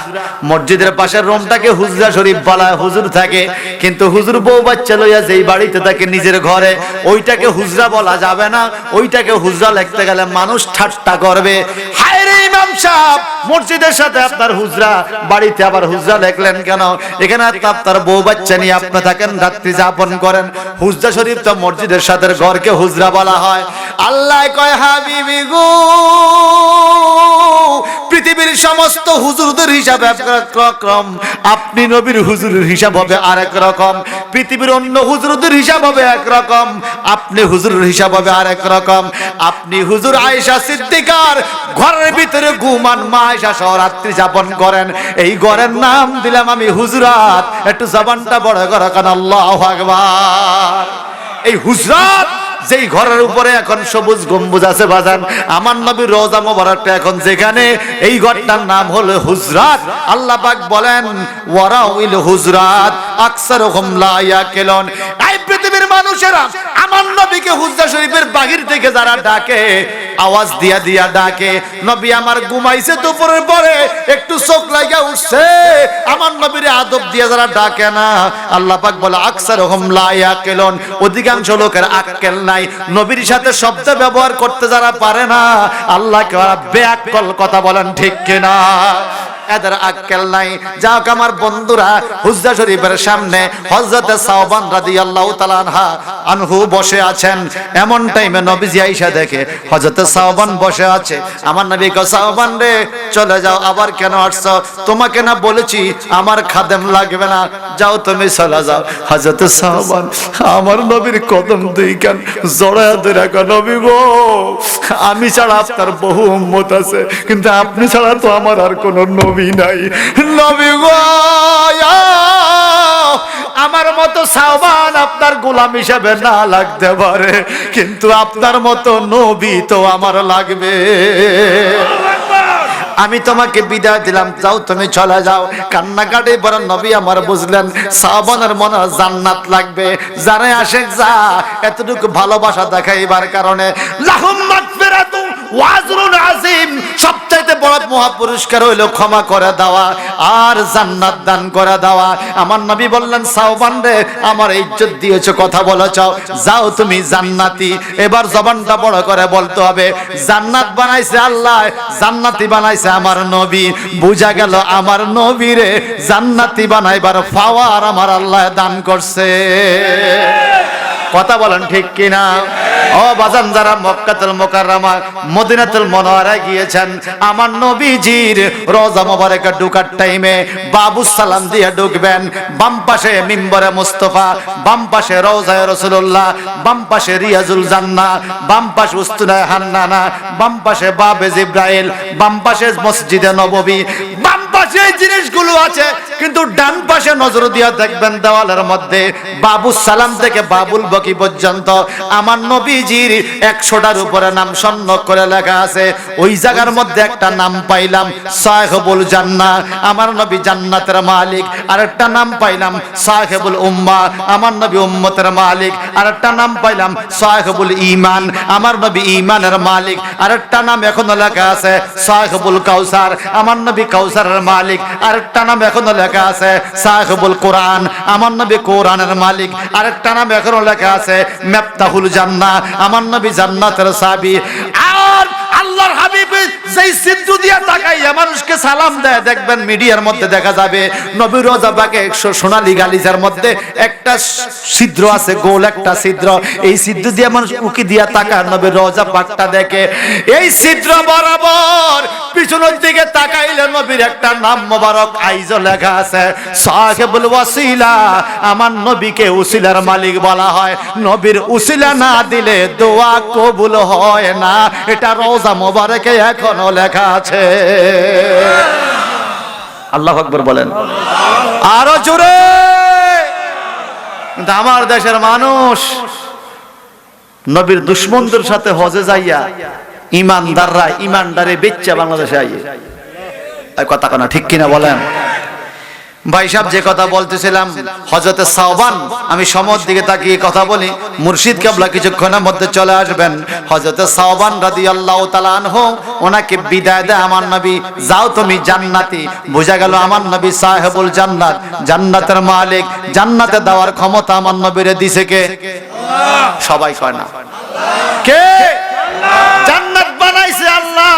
মসজিদের পাশের রুমটাকে হুজরা শরীফ বলা হয়, হুজুর থাকে। কিন্তু হুজুর বউ বাচ্চা লইয়া যেই বাড়িতে থাকে নিজের ঘরে, ওইটাকে হুজরা বলা যাবে না। ওইটাকে হুজরা লিখতে গেলে মানুষ ঠাট্টা করবে। হায় রে ইমাম সাহেব মসজিদের সাথে আপনার হুজরা, বাড়িতে আবার হুজরা লেখলেন কেন? এখানে আপনার বউ বাচ্চা নিয়ে আপনি থাকেন, রাত্রি যাপন করেন। হুজরা শরীফ তো মসজিদের সাথে ঘরকে হুজরা বলা হয়। আল্লাহ কয় হাবিবি গো, পৃথিবীর সমস্ত হুজুরদের হিসাব এক রকম, আপনি নবীর হুজুরের হিসাব হবে আরেক রকম। পৃথিবীর অন্য হুজুরদের হিসাব হবে এক রকম, আপনি হুজুরের হিসাব হবে আরেক রকম। আপনি হুজুর আয়েশা সিদ্দিকার ঘরের ভিতরে ঘুমান, মা আয়েশা সহ রাত্রি যাপন করেন, এই ঘরের নাম দিলাম আমি হুজরাত। একটু জবানটা বড় করে কান আল্লাহু আকবার। এই হুজরাত যেই ঘরের উপরে এখন সবুজ গম্বুজ আছে বাজান, আমার নবীর রওজা মোবারকটা এখন যেখানে, এই ঘরটার নাম হলো হুজরাত। আল্লাহ পাক বলেন ওয়ারাউল হুজরাত আকসারুহুম লা ইয়াকিলুন। এই পৃথিবীর মানুষেরা আমার নবীকে হুজরা শরীফের বাহির থেকে যারা ডাকে, আওয়াজ দিয়া দিয়া ডাকে, নবী আমার ঘুমাইছে দুপুরের পরে একটু চোখ লাগা উঠছে, আমার নবীর আদব দিয়া যারা ডাকে না, আল্লাহ পাক বলে আকসারুহুম লা ইয়াকিলুন, অধিকাংশ লোকের আক্কেল নাই। নবীর সাথে শব্দ ব্যবহার করতে যারা পারে না, আল্লাহকে ওরা বেআক্কেল কথা বলেন, ঠিক কিনা? এদের আক্কেল নাই। যাক আমার বন্ধুরা, হুজরা শরীফের সামনে হযরতে সাওবান রাদিয়াল্লাহু তাআলা আনহু বসে আছেন। এমন টাইমে নবীজি আয়েশা দেখে হযরতে সাওবান বসে আছে। আমার নবী কয়, সাওবান রে চলে যাও। আবার কেন আসছো? তোমাকে না বলেছি আমার খাদেম লাগবে না, যাও তুমি চলে যাও। হযরতে সাওবান আমার নবীর কদম দুই কান জড়ায়া ধরে কয়, নবী গো, আমি ছাড়া আপনার বহু উম্মত আছে, কিন্তু আপনি ছাড়া তো আমার আর কোন নবী নাই। নবী গো, আমার মতো সাওবান আপনার গোলাম হিসেবে না লাগতে পারে, কিন্তু আপনার মতো নবী তো আমার লাগবে। আমি তোমাকে বিদায় দিলাম, যাও তুমি চলে যাও। কান্নাকাটি বড় নবী আমার বুঝলেন সাওবানের মনে জান্নাত লাগবে। যারা আসে যা, এতটুকু ভালোবাসা দেখাইবার কারণে লাহুম মাগফিরাতু ওয়া আজরুন আযীম, সবচাইতে বড় মহা পুরস্কার হইল ক্ষমা করে দেওয়া আর জান্নাত দান করে দেওয়া। আমার নবী বললেন, সাওবান রে আমার ইজ্জত দিয়েছো, কথা বলেছ, যাও তুমি জান্নাতি। এবার জবানটা বড় করে বলতে হবে, জান্নাত বানাইছে আল্লাহ, জান্নাতি বানাইছে আমার নবী। বুঝা গেল আমার নবীরে জান্নাতি বানাইবার পাওয়ার আমার আল্লাহ দান করছে। কথা বলেন ঠিক কিনা? ও বাজান, যারা মক্কাতুল মুকাররমা মদিনাতুল মুনাওয়ারায় গিয়েছেন, আমার নবীজির রওজা মোবারকে ঢোকার টাইমে বাবু সালাম দিয়ে ঢুকবেন। বাম পাশে মিম্বরে মুস্তাফা, বাম পাশে রওজায়ে রাসূলুল্লাহ, বাম পাশে রিয়াজুল জান্নাহ, বাম পাশে উস্তুনায়ে হান্নানা, বাম পাশে বাবে জিব্রাইল, বাম পাশে মসজিদে নববী। বাম পাশে এই জিনিসগুলো আছে, কিন্তু ডান পাশে নজর দিয়ে দেখবেন দেওয়ালের মধ্যে বাবু সালাম থেকে বাবুল বকি পর্যন্ত আমার নবীজির 100টার উপরে নাম স্বর্ণ করে লেখা আছে। ওই জায়গার মধ্যে একটা নাম পাইলাম সাহেবুল জান্নাহ, আমার নবী জান্নাতের মালিক। আরেকটা নাম পাইলাম সাহেবুল উম্মাহ, আমার নবী উম্মতের মালিক। আরেকটা নাম পাইলাম সাহেবুল ঈমান, আমার নবী ঈমানের মালিক। আরেকটা নাম এখনো লেখা আছে সাহেবুল কাউসার, আমার নবী কাউসারের মালিক। আরেকটা নাম এখনো লেখা আছে সাহেবুল কোরআন, আমার নবী কোরআনের মালিক। আরেকটা নাম এখনো লেখা আছে মিফতাহুল জান্নাহ, আমার নবী জান্নাতের চাবি। আর আল্লাহর হাবিব যেই ছিদ্র দিয়া তাকাইয়া মানুষকে সালাম দেয়, দেখবেন মিডিয়ার মধ্যে দেখা যাবে নবীর রওজা পাকে সোনালী গালিচার মধ্যে একটা ছিদ্র আছে, গোল একটা ছিদ্র। এই ছিদ্র দিয়ে মানুষ উকি দিয়া তাকায়, নবীর রওজা পাকটা দেখে। এই ছিদ্র বরাবর পিছনের দিকে তাকাইলে নবীর একটা নাম মোবারক আইজো লেখা আছে সাহেবুল ওয়াসিলা, আমার নবীকে উসিলার মালিক বলা হয়। নবীর উসিলা না দিলে দোয়া কবুল হয় না, এটা রওজা মোবারকে এখনো লেখা আছে। আল্লাহু আকবার বলেন আরো জোরে। কিন্তু আমার দেশের মানুষ নবীর দুশমনদের সাথে হজে যাইয়া ইমানদাররা ইমানদারে বেচ্চা বাংলাদেশে আইয়ে কথা কেন, ঠিক কিনা বলেন? ভাই সাহেব, যে কথা বলতেছিলাম হযরতে সাওবান, আমি সমর দিকে তাকিয়ে কথা বলি, মুর্শিদ কেবলা কিছুক্ষণের মধ্যে চলে আসবেন। হযরতে সাওবান রাদিয়াল্লাহু তাআলা আনহু ওনাকে বিদায় দেয় আমার নবী, যাও তুমি জান্নাতি। বোঝা গেল আমার নবী সাহেবুল জান্নাত, জান্নাতের মালিক। জান্নাতে দেওয়ার ক্ষমতা আমার নবীরে দিছে কে? সবাই কয় না কে? জান্নাত বানাইছে আল্লাহ।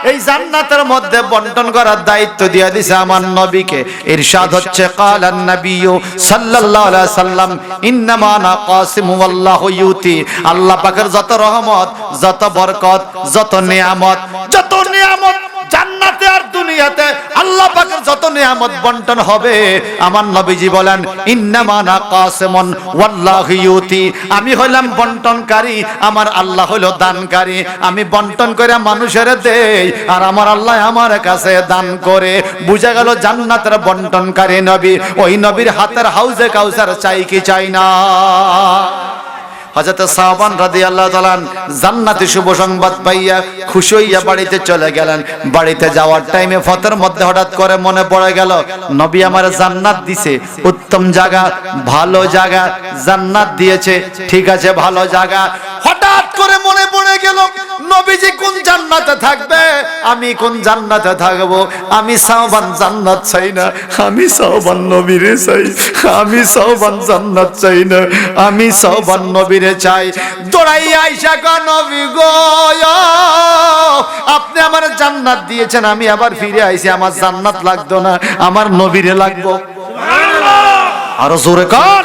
এই জান্নাত জান্নাতের মধ্যে বন্টন করার দায়িত্ব দিয়ে দিয়েছে আমার নবীকে। ইরশাদ হচ্ছে ক্বালান নবিয়্যু সাল্লাল্লাহু আলাইহি সাল্লাম ইন্নামা আনা কাসিমু ওয়াল্লাহু ইউতি। আল্লাহ পাকের যত রহমত, যত বরকত, যত নিয়ামত জান্নাতে আর দুনিয়াতে আল্লাহ পাকের যত নিয়ামত বন্টন হবে, আমার নবীজি বলেন ইন্নামা আনা কাসিমুন ওয়াল্লাহু ইউতি। আমি হইলাম বন্টনকারী, আমার আল্লাহ হলো দানকারী। আমি বন্টন করে মানুষের দেই আর আমার আল্লাহ আমার কাছে দান করে। বুঝা গেল জান্নাতের বন্টনকারী নবী। ওই নবীর হাতের হাউজে কাউসার চাই কি চাই না? হযরত সাওবান রাদিয়াল্লাহু তাআলা জান্নাতি শুভ সংবাদ পাইয়া খুশি হইয়া বাড়িতে চলে গেলেন। বাড়িতে যাওয়ার টাইমে ফতের মধ্যে হঠাৎ করে মনে পড়ে গেল নবী আমার জান্নাত দিয়েছে, উত্তম জায়গা, ভালো জায়গা, জান্নাত দিয়েছে, ঠিক আছে ভালো জায়গা। হঠাৎ করে মনে পড়ে গেল নবীজি কোন জান্নাতে থাকবে, আমি কোন জান্নাতে থাকবো। আমি সাওবান জান্নাত চাই না, আমি সাওবান নবীরে চাই। আমি সাওবান জান্নাত চাই না, আমি সাওবান নবীরে চাই। দৌড়াই আইসা গো নবী গো, আপনি আমার জান্নাত দিয়েছেন, আমি আবার ফিরে আইছি, আমার জান্নাত লাগতো না, আমার নবীরে লাগবো। আরো জোরে কর,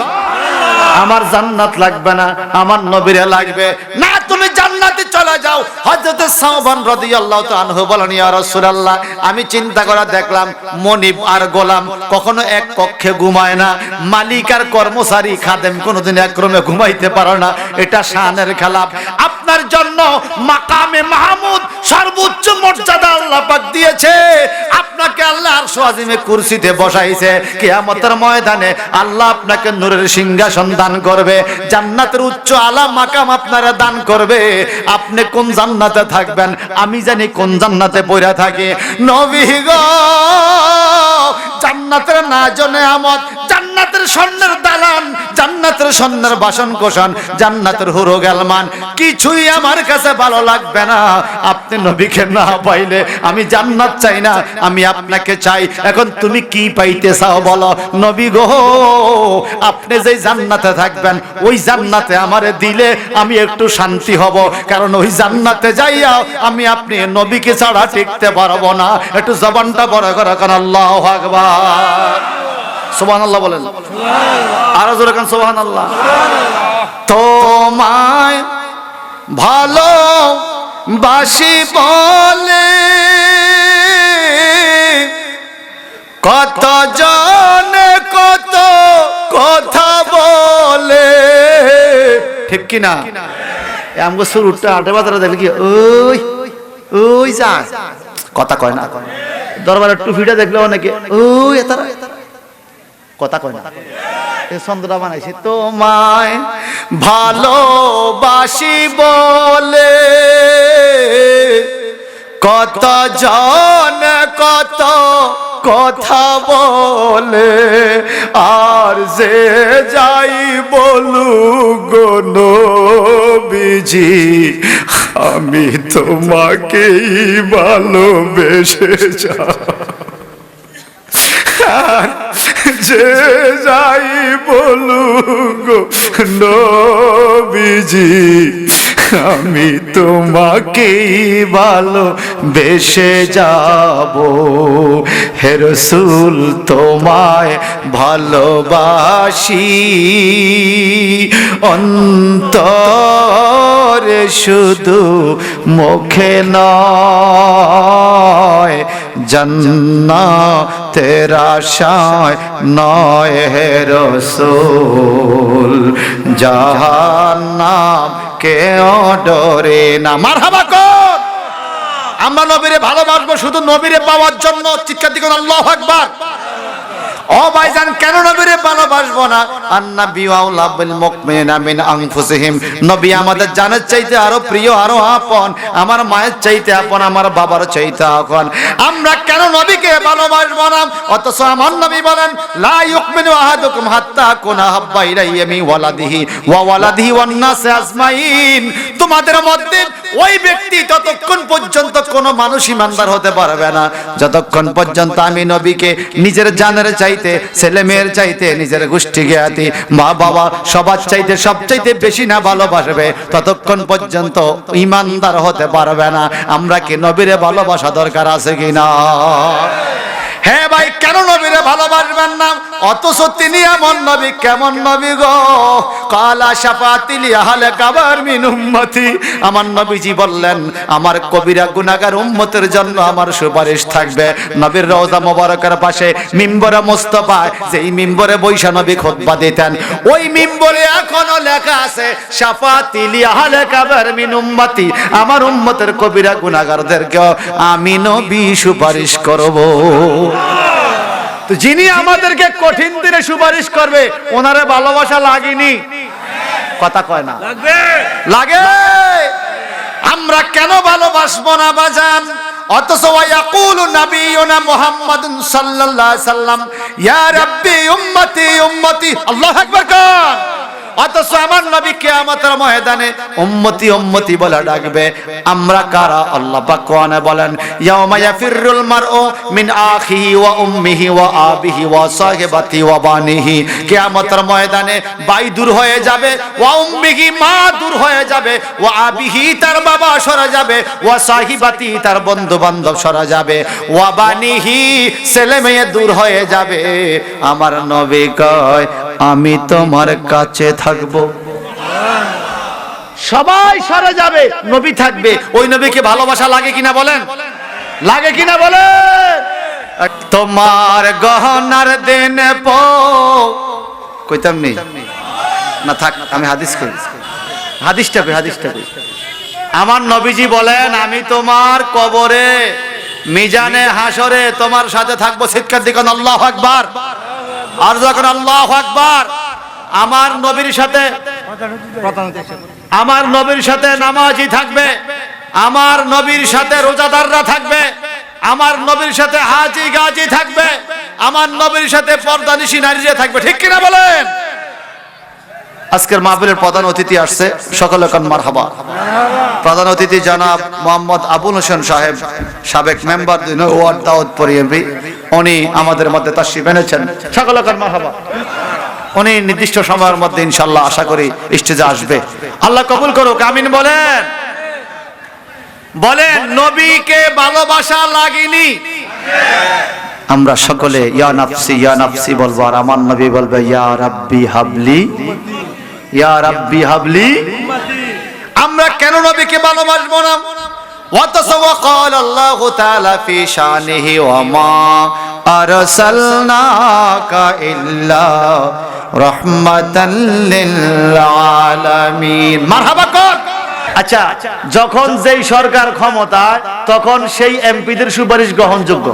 আমার জান্নাত লাগবে না, আমার নবীরে লাগবে। না তুমি জান্নাতে চলে যাও। হযরত সাওবান রাদিয়াল্লাহু তাআলা আনহু বলেন ইয়া রাসূলুল্লাহ, আমি চিন্তা করে দেখলাম মনিব আর গোলাম কখনো এক কক্ষে ঘুমায় না, মালিক আর কর্মচারী খাদেম কোনোদিন এক রুমে ঘুমাইতে পারে না, এটা শানের খেলাফ। আপনার জন্য মাকামে মাহমুদ সর্বোচ্চ মর্যাদা আল্লাহ পাক দিয়েছে। আপনাকে আল্লাহ আরশ আজিমে কুরসিতে বসাইছে। কিয়ামতের ময়দানে আল্লাহ আপনাকে নূরের সিংহাসন দান করবে, জান্নাতের উচ্চ আলা মাকাম আপনারা দান করবে। আপনি কোন জান্নাতে থাকবেন, আমি জানি কোন জান্নাতে পড়ে থাকি। নবী গো, জান্নাতের নাজনে আমত, জান্নাতের স্বর্ণের দালান, জান্নাতের স্বর্ণের বাসন কোষণ, জান্নাতের হুরো গালমান কিছুই আমার কাছে ভালো লাগবে না আপনি নবীকে না পাইলে। আমি জান্নাত চাই না, আমি আপনাকে চাই। এখন তুমি কি পাইতে চাও বলো? নবী গো, আপনি যে জান্নাতে থাকবেন ওই জান্নাতে আমারে দিলে আমি একটু শান্তি হব, কারণ ওই জান্নাতে যাইয়া আমি আপনি নবীকে ছাড়া টিকতে পারবো না। একটু জবানটা বড় করে কারণ আল্লাহু আকবার, সুবহানাল্লাহ বলেন, আরো জোরে কান সুবহানাল্লাহ। তোমায় ভালো বাসি বলে কত জনে কত কথা বলে, ঠিক কিনা? আমগো শুরুটা ৮ বাজারে দেখলে কি ওই ওই যা কথা কয় না, দরবারের টুপিটা দেখলে অনেকে ওই এতারা কথা কয় না। ছন্দটা বানাইছে তোমায় ভালোবাসি বলে কত জন কত কথা বলে, আর যে যাই বলু গো নবীজি আমি তোমাকেই ভালোবেসে যাই। যে যাই বলু গো নবীজি আমি তোমাকেই ভালোবেসে যাব। হে রাসূল তোমায় ভালোবাসি অন্তরে শুধু মুখে নয়, জান্নাতের আশায় নয় হে রাসূল, জাহান্নাম কেউ ডরে না। মারহাবা কর। আমরা নবীরে ভালোবাসবো শুধু নবীরে পাওয়ার জন্য। চিৎকার দিবেন আল্লাহু আকবার। ও ভাইজান, কেন নবীরে ভালোবাসবো না? আন-নাবিয়্যু আওলা বিল মুমিনিনা মিন আনফুসিহিম। নবী আমাদের জানের চাইতে আরো প্রিয়, আরো আপন। আমার মায়ের চাইতে আপন, আমার বাবার চাইতে আপন। আমরা কেন নবীকে ভালোবাসবো না? অথচ আমার নবী বলেন লা ইউমিনু আহাদুকুম হাত্তা কুনা হাব্বা ইলাইহি মিন ওয়ালাদিহি ওয়া ওয়ালাদিহি ওয়ান নাস আজমাইন। তোমাদের মধ্যে ওই ব্যক্তি ততক্ষণ পর্যন্ত কোনো মানুষ ইমানদার হতে পারবে না যতক্ষণ পর্যন্ত আমি নবীকে নিজের জানের চাইতে, ছেলে মেয়ের চাইতে, নিজের গোষ্ঠী জ্ঞাতি, মা বাবা সবার চাইতে সবচাইতে বেশি না ভালোবাসবে ততক্ষণ পর্যন্ত ইমানদার হতে পারবে না। আমরা কি নবীরে ভালোবাসা দরকার আছে কিনা? হ্যাঁ ভাই, কেন নবীরে ভালোবাসবেন না? অথচ তিনি এমন নবী। কেমন নবী গো? কালা শাফাতি লি আহলে কাবার মিন উম্মতি। আমার নবীজি বললেন আমার কবিরা গুনাহগার উম্মতের জন্য আমার সুপারিশ থাকবে। নবীর রওজা মোবারকের পাশে মিম্বরে মুস্তাফা, যেই মিম্বরে বৈশা নবী খুতবা দিতেন, ওই মিম্বরে এখনো লেখা আছে শাফাতি লি আহলে কাবার মিন উম্মতি, আমার উম্মতের কবিরা গুনাহগারদেরকে আমি নবী সুপারিশ করব। তো যিনি আমাদেরকে কঠিন দিনে সুপারিশ করবে ওনারে ভালোবাসা লাগেনি? কথা কয় না, লাগে। আমরা কেন ভালোবাসবো না বাজান? অথচ ইয়াকুলু নবিয়ুনা মুহাম্মাদুন সাল্লাল্লাহু আলাইহি সাল্লাম ইয়া রাব্বি উম্মতি উম্মতি, আল্লাহু আকবার কান। অথচ আমার নবী কিয়ামতের ময়দানে উম্মতি উম্মতি বলে ডাকবে। আমরা কারা? আল্লাহ পাক কোরআনে বলেন ইয়াউমা ইয়াফিরুল মারউ মিন আখিহি ওয়া উম্মিহি ওয়া আবিহি ওয়া সাহিবাতি ওয়া বানিহি। কিয়ামতের ময়দানে ভাই দূর হয়ে যাবে, ওয়া উম্মিহি মা দূর হয়ে যাবে, ওয়া আবিহি তার বাবা সরে যাবে, ওয়া সাহিবাতি তার বন্ধু বান্ধব সরে যাবে, ওয়া বানিহি ছেলে মেয়ে দূর হয়ে যাবে। আমার নবী কয় আমি তোমার কাছে থাকবো। সবাই সরে যাবে, নবী থাকবে। ওই নবীকে ভালোবাসা লাগে কিনা বলেন? লাগে কিনা বলেন? তোমার গহনার দিন কইতাম নেই না, থাক আমি হাদিসটা কই। আমার নবীজি বলেন আমি তোমার কবরে, মিজানে, হাসরে তোমার সাথে থাকবো। চিৎকার দিবেন আল্লাহু আকবার। আর যখন আল্লাহু আকবার, আমার নবীর সাথে নামাজি থাকবে, আমার নবীর সাথে রোজাদাররা থাকবে, আমার নবীর সাথে হাজি গাজী থাকবে, আমার নবীর সাথে পর্দানিশী নারীরা থাকবে। ঠিক কিনা বলেন? আজকের মাহফিলের প্রধান অতিথি আসছে, সকলে কান মারহাবা। প্রধান অতিথি জনাব মোহাম্মদ আবুল হোসেন সাহেব, সাবেক মেম্বার ওয়ার্ড দাউদপুর এমপি। উনি আমাদের মধ্যে তাশরিফ এনেছেন, সকলে কান মারহাবা। উনি নির্দিষ্ট সময়ের মধ্যে ইনশাআল্লাহ আশা করি স্টেজে আসবে। আল্লাহ কবুল করুক, আমিন বলেন। বলেন নবীকে ভালোবাসা লাগেনি? আমরা সকলে ইয়া নাফসি বলবো, আর আমার নবী বলবে ইয়া রাব্বি হাবলি, ইয়া রাব্বি হাবলি। আমরা কেন নবীকে ভালোবাসবো না? অথচ ক্বাল আল্লাহু তাআলা ফি শানিহি ওয়া মা আরসালনাকা ইল্লা রাহমাতাল লিল আলামিন। মারহাবা কর। আচ্ছা, যখন যেই সরকার ক্ষমতায় তখন সেই এমপিদের সুপারিশ গ্রহণযোগ্য,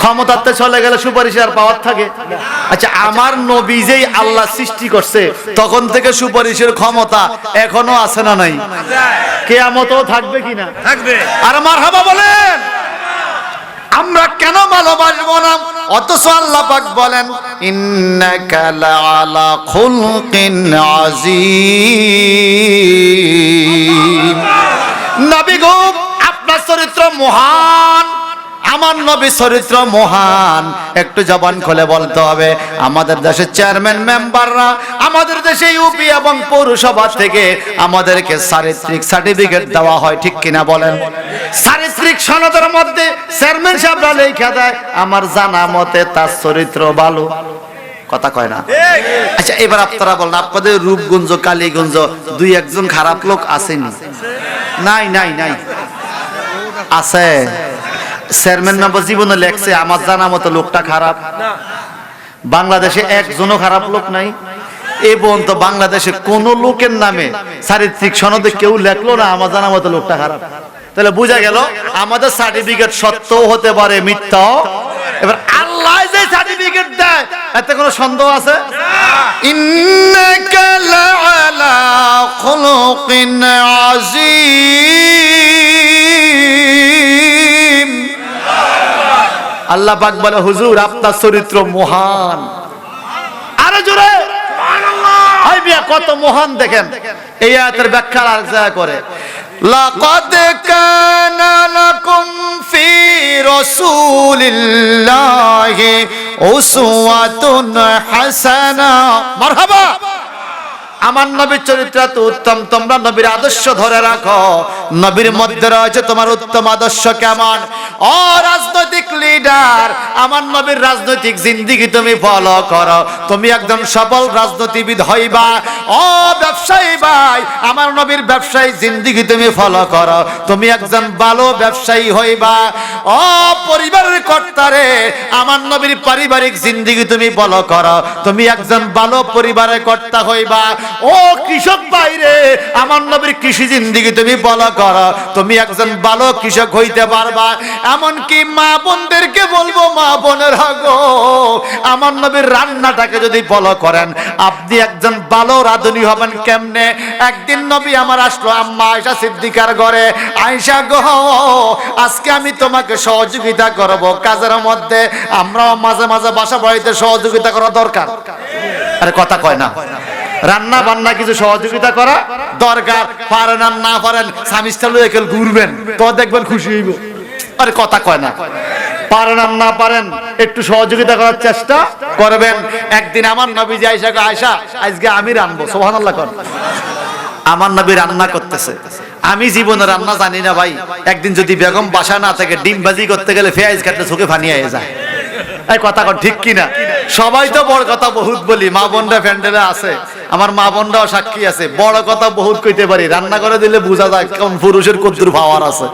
ক্ষমতাতে চলে গেলে সুপারিশ আর পাওয়ার থাকে? আচ্ছা, আমার নবী যেই আল্লাহ সৃষ্টি করছে তখন থেকে সুপারিশের ক্ষমতা এখনো আছে না নাই? কিয়ামতেও থাকবে কিনা? থাকবে। আর মারহাবা বলেন। আমরা কেন ভালোবাসবো না? অথচ আল্লাহ পাক বলেন ইন্নাকা লাআলা খুলকিন আযীম। নবী গো, আপনার চরিত্র মহান, আমার নবী চরিত্র মহান। একটু জবান খুলে বলতে হবে। আমাদের দেশের চেয়ারম্যান মেম্বাররা, আমাদের দেশে ইউপি এবং পৌরসভা থেকে আমাদেরকে চারিত্রিক সার্টিফিকেট দেওয়া হয়, ঠিক কিনা বলেন? চারিত্রিক সনদের মধ্যে চেয়ারম্যান সাহেবরা লেখা দেয় আমার জানা মতে তার চরিত্র ভালো। কথা কয় না? আচ্ছা, এবার আপনারা বলেন আপনাদের রূপগঞ্জ, কালীগঞ্জ দুই একজন খারাপ লোক আসেনি? নাই নাই নাই, আছে। চেয়ারম্যান মেম্বার জীবনে লেখছে আমার জানা মতো লোকটা খারাপ। বাংলাদেশে একজনও খারাপ লোক নাই। এই পর্যন্ত বাংলাদেশে কোন লোকের নামে চারিত্রিক সনদে কেউ লেখলো না আমার জানা মতো লোকটা খারাপ। তাহলে বোঝা গেল আমাদের সার্টিফিকেট সত্যও হতে পারে, মিথ্যাও। এবার আল্লাহ যে সার্টিফিকেট দেয় এতে কোনো সন্দেহ আছে? ইন্নাকা লাআলা খুলুকিন আযীম। আল্লাহ পাক বলে হুজুর আপনার চরিত্র মহান। আরো জোরে সুবহানাল্লাহ। কত মহান দেখেন। এই আয়াতের ব্যাখ্যা আর যা করে লাকাদ কানা লাকুম ফি রাসূলিল্লাহি উসওয়াতুন হাসানা। মারহাবা। আমার নবীর চরিত্র তো উত্তম, তোমরা নবীর আদর্শ ধরে রাখো। নবীর মধ্যে রয়েছে তোমার উত্তম আদর্শ কেমন? ও রাজনৈতিক লিডার, আমার নবীর রাজনৈতিক জিন্দেগি তুমি ফলো করো, তুমি একদম সফল রাজনীতিবিদ হইবা। ও ব্যবসায়ী ভাই, আমার নবীর ব্যবসায়ী জিন্দেগি তুমি ফলো করো, তুমি একজন ভালো ব্যবসায়ী হইবা। ও পরিবারের কর্তারে, আমার নবীর পারিবারিক জিন্দেগি তুমি ফলো করো, তুমি একজন ভালো পরিবারের কর্তা হইবা। ও কৃষক ভাইরে, আমার নবীর কৃষি জিন্দেগি তুমি ফলো করো, তুমি একজন ভালো কৃষক হইতে পারবা। এমনকি মা বোনদেরকে বলবো, মা বোনেরা গো, আমার নবীর রান্নাটাকে যদি ফলো করেন, আপনি একজন ভালো রাঁধুনি হবেন। কেমনে? একদিন নবী আমার আসলো আম্মা আয়েশা সিদ্দিকার ঘরে। আয়েশা গো, আজকে আমি তোমাকে সহযোগিতা করব কাজের মধ্যে। আমরাও মাঝে মাঝে বাসা বাড়িতে সহযোগিতা করা দরকার। আরে কথা কয় না? রান্না বান্না কিছু সহযোগিতা করা দরকার। পারেন আর না পারেন, স্বামী স্থালে ঘুরবেন, তো দেখবেন খুশি হইব। আরে কথা কয় না? পারেন আর না পারেন, একটু সহযোগিতা করার চেষ্টা করবেন। একদিন আমার নবী যে আয়েশাকে, আয়েশা আজকে আমি রান্নাবো, সুবহানাল্লাহ কর। আমার নবী রান্না করতেছে, আমি জীবনে রান্না জানি না ভাই। একদিন যদি বেগম বাসা না থাকে, ডিম ভাজি করতে গেলে পেঁয়াজ কাটলে চোখে পানি হয়ে যায়। এই কথা কর ঠিক কিনা? সবাই তো বড় কথা বহুত বলি, মা বোনরা প্যান্ডেলে আছে, আমার মা বোনরাও সাক্ষী আছে, বড় কথা বহুত কইতে পারি। রান্না করে দিলে বোঝা যায় কোন পুরুষের কদ্দুর পাওয়ার আছে।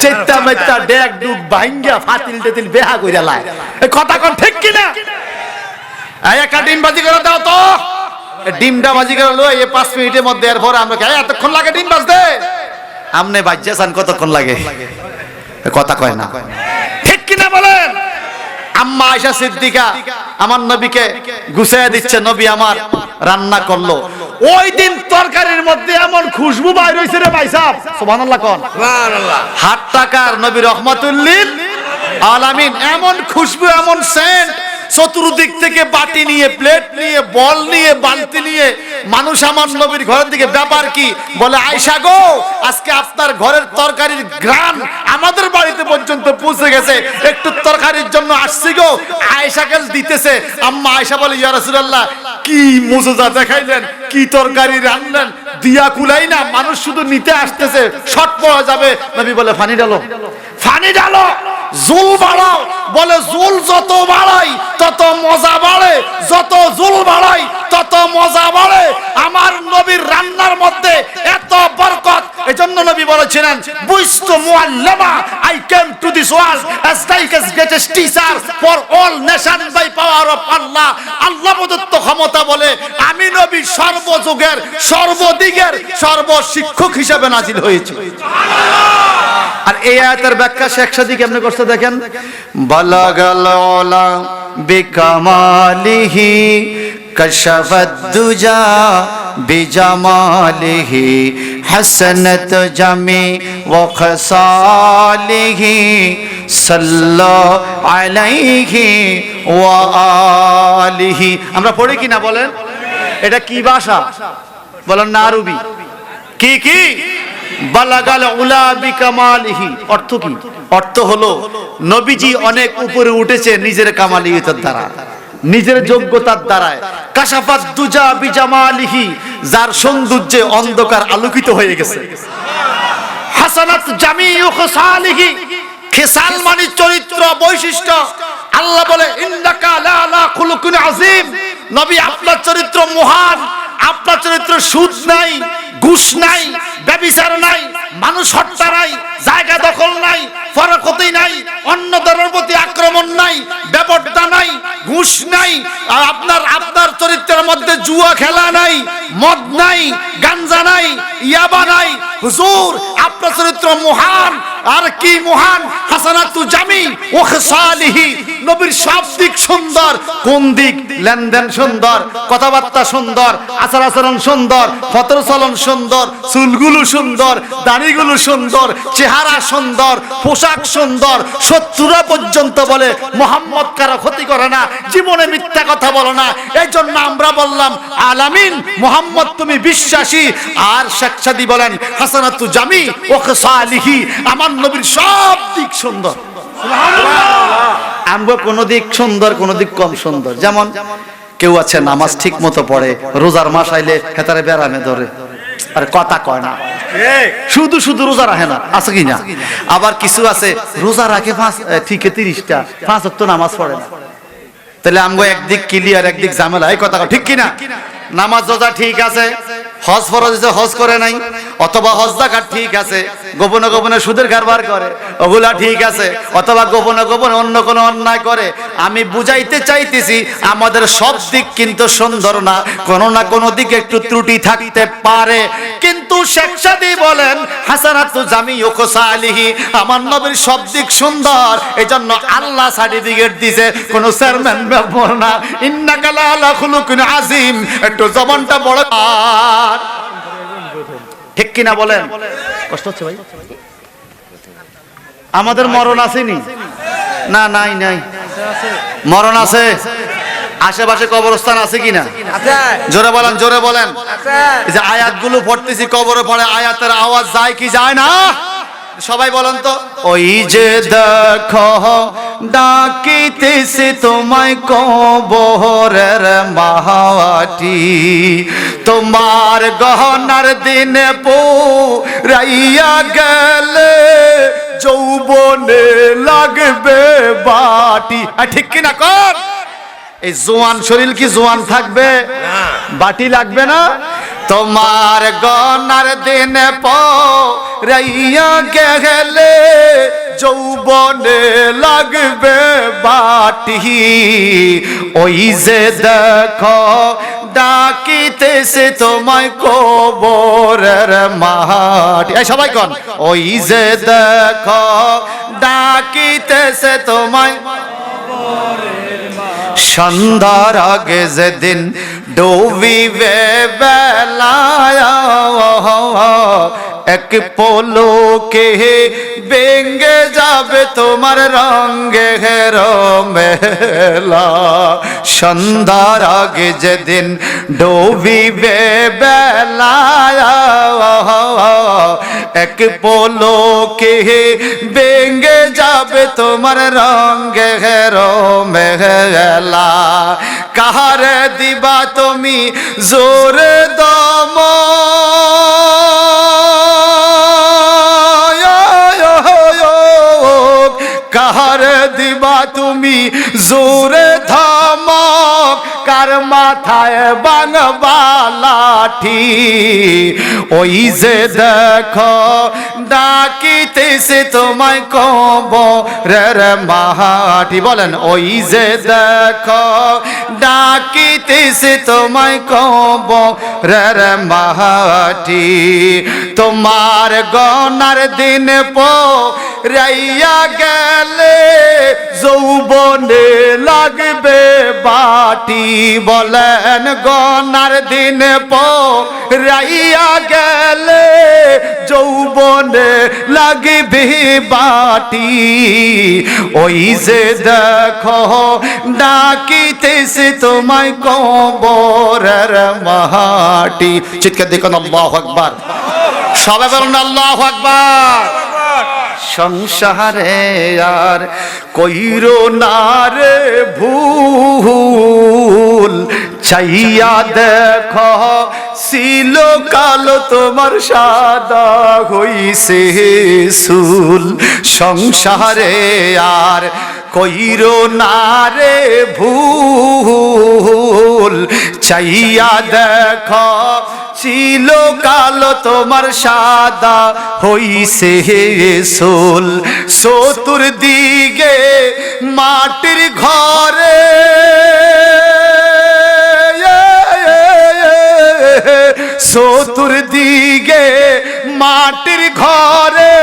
চেত্তা মেত্তা ডেক ডুক ভাঙ্গা ফাতিল টেতিল বেহা কইরা লাই। এই কথা কর ঠিক কিনা? এই একটা ডিম ভাজি করে দাও তো। ডিমটা ভাজি করে লই, এই 5 মিনিটের মধ্যে। এরপর আমরা এতক্ষণ লাগে ডিম ভাজতে? আমনে ভাজ্যাসান কতক্ষণ লাগে? কথা কয় না, ঠিক কিনা বলেন? আম্মা আয়েশা সিদ্দিকা আমার নবীকে গুছিয়ে দিচ্ছে। নবী আমার রান্না করলো। ওই দিন তরকারির মধ্যে এমন খুশবু বাইর হইছে রে ভাই সাহেব, সুবহানাল্লাহ কোন। সুবহানাল্লাহ। হাত টাকার নবী রহমাতুল লিল আলামিন, এমন খুশবু, এমন সেন্ট। চতুর্দিক থেকে বাটি নিয়ে, প্লেট নিয়ে, বল নিয়ে, বালতি নিয়ে মানুষ আমার নবীর ঘরের দিকে। ব্যাপার কি? বলে আয়েশা গো, আজকে আপনার ঘরের তরকারির ঘ্রাণ আমাদের বাড়িতে পর্যন্ত পৌঁছে গেছে, একটু তরকারির জন্য আসছি গো। আয়েশাকে দিতেছে। আম্মা আয়েশা বলে, ইয়া রাসূলুল্লাহ, কি মুজিজা দেখাইলেন, কি তরকারি রান্নলেন, দিয়া কুলাই না, মানুষ শুধু নিতে আসতেছে, শর্ট পড়া যাবে। নবী বলে, পানি ঢালো, পানি ঢালো, জুল বাড়াও। বলে জুল যত বাড়াই তত মজা বাড়ে, যত জুল বাড়াই তত মজা বাড়ে। আমার নবীর রান্নার মধ্যে এত বরকত। এজন্য নবী বলেছিলেন, বুঝতো মুআল্লামা, I came to this world as like as greatest teacher for all nation by power of Allah. আল্লাহ প্রদত্ত ক্ষমতা বলে আমি নবী সর্বযুগের, সর্বদিকের সর্বশিক্ষক হিসেবে নাজিল হয়েছি। আর এই আয়াতের ব্যাখ্যা শেখ সাদী কেমনে করতে দেখেন। বালাগাল উলা বিকামালিহি কাশাফাদ দুজা বিজামালিহি হাসানাত জামি ওয়া খাসালিহি সাল্লাল্লাহু আলাইহি ওয়া আলিহি। আমরা পড়ি কি না বলেন? এটা কি ভাষা বলেন না? আরবি। কি কি? বালাগাল উলা বিকামালিহি। অর্থ কি? অর্থ হলো নবীজি অনেক উপরে উঠেছে নিজের কামালিয়তের দ্বারা, নিজের যোগ্যতার দ্বারা। কাশাফাত দুজা বিজামালিহি, যার সৌন্দর্যে অন্ধকার আলোকিত হয়ে গেছে। হাসানাত জামিউ খাসালিহি, খিসাল মানে চরিত্র, বৈশিষ্ট্য। আল্লাহ বলে, ইন্নাকা লা আলা খুলুকিন আযীম। নবী আপনার চরিত্র মহান, আপনার চরিত্র সুদ নাই, ঘুষ নাই, ব্যভিচার নাই, মানুষ হত্যা নাই, জায়গা দখল নাই, ফরকতি নাই, অন্য ধর্মের প্রতি আক্রমণ নাই, ব্যবস্থা নাই, ঘুষ নাই। আর আপনার চরিত্রের মধ্যে জুয়া খেলা নাই, মদ নাই, গাঞ্জা নাই, ইয়াবা নাই। হুজুর আপনার চরিত্র মহান, আর কি মহান, হাসানাতু জামি ওয়া খিসালিহি, নবীর সব দিক সুন্দর। কোন দিক? লেনদেন সুন্দর, কথাবার্তা সুন্দর, আচার আচরণ সুন্দর, ফতর চলন সুন্দর, চুলগুলো সুন্দর, দাড়িগুলো সুন্দর, চেহারা সুন্দর, পোশাক সুন্দর। শত্রুরা পর্যন্ত বলে মুহাম্মদ কারো ক্ষতি করে না, জীবনে মিথ্যা কথা বলো না। এই জন্য আমরা বললাম আলামিন মুহাম্মদ তুমি বিশ্বাসী। আর শেখ সাদী বলেন হাসানাতু জামি ওয়া খিসালিহি, আমার নবীর সব দিক সুন্দর। আমরা কোন দিক সুন্দর, কোন দিক কম সুন্দর। যেমন কেউ আছে নামাজ ঠিক মতো পড়ে, রোজার মাস আইলে হেতারে বেড়ামে ধরে, আর কথা কয় না, শুধু শুধু রোজা রাখে না, আছে কি না? আবার কিছু আছে রোজা রাখে ঠিকই 30টা, 5 ওয়াক্ত নামাজ পড়ে না। তাহলে আমগো একদিক ক্লিয়ার, একদিক ঝামেলা। এই কথা ঠিক কিনা? নামাজ রোজা ঠিক আছে, হজ ফরজ হয়েছে হজ করে নাই, অথবা হজ যাকাত ঠিক আছে, গোপনে গোপনে সুদের কারবার করে, ওগুলা ঠিক আছে, অথবা গোপনে গোপনে অন্য কোনো অন্যায় করে। আমি বুঝাইতে চাইতেছি আমাদের সব দিক কিন্তু সুন্দর না, কোনো না কোনো দিকে একটু ত্রুটি থাকতে পারে। কিন্তু শেখ সাদী বলেন হাসানাতু জামি ওয়া খিসালিহি, আমার নবীর সব দিক সুন্দর। এজন্য আল্লাহ সার্টিফিকেট দিয়েছে, কোন চেয়ারম্যান ব্যাপার না। ইন্নাকা লাআলা খুলুকিন আযীম, একটু জবানটা বড়। ঠিক কিনা বলেন? কষ্ট হচ্ছে ভাই? আমাদের মরণ আসেনি? না, নাই নাই, মরণ আছে। আশেপাশে কবরস্থান আছে কিনা? জোরে বলেন, জোরে বলেন। এই যে আয়াতগুলো পড়তেছি, কবরে পড়ে আয়াতের আওয়াজ যায় কি যায় না? সবাই বলেন তো। ওই যে দেখো ডাকিতেছে তোমায় কবরের মাটি, তোমার গহনার দিনে পুরাইয়া গেলে যৌবনে লাগবে বাটি। ঠিক কিনা কর? এই জোয়ান শরীর কি জোয়ান থাকবে? বাটি লাগবে না? তোমার গহনার দিনে পুরাইয়া গেলে যৌবনে লাগবে বাটি। ওই যে দেখো ডাকিতেছে তোমায় কবরের মাটি। এই সবাই কোন? ওই যে দেখো ডাকিতেছে তোমায় সন্ধ্যার আগে যেদিন ডুবিবে বেলায়, এক পলকে ভেঙে যাবে তোমার রঙে মেলা। সন্ধ্যার আগে যেদিন ডুবিবে বেলায়, এক পলকে ভেঙে যাবে তোমার রঙে মেলা। কাহারে দিবা তুমি জোরে দম, কাহারে দিবা তুমি জোরে ধমক, কার মাথায় বানবা লাঠি। ওই যে দেখো ডাকিতেছে তোমায় কবরের মাটি। বলেন ওই যে দেখো ডাকিতেছে তোমায় কবরের মাটি। তোমার গনার দিন পুরাইয়া গেলে যৌবনে লাগবে বাটি। বলেন গনার দিন পুরাইয়া গেলে যৌবনে লাগবে বাটি। ওই যে দেখো ডাকিতেছে তোমায় কবরের মাটি। চিৎকার দেখুন আল্লাহু আকবার। সবাই বলুন আল্লাহু আকবার। সংসারে আর কইরো না রে ভুল, চাইয়া দেখো ছিল কালো তোমার সাদা হইছে চুল। সংসারে আর কইরো না রে ভুল, চাইয়া দেখো ছিল কালো তোমার সাদা হইছে চুল। চতুর্দিকে মাটির ঘরে চতুর্দিকে মাটির ঘরে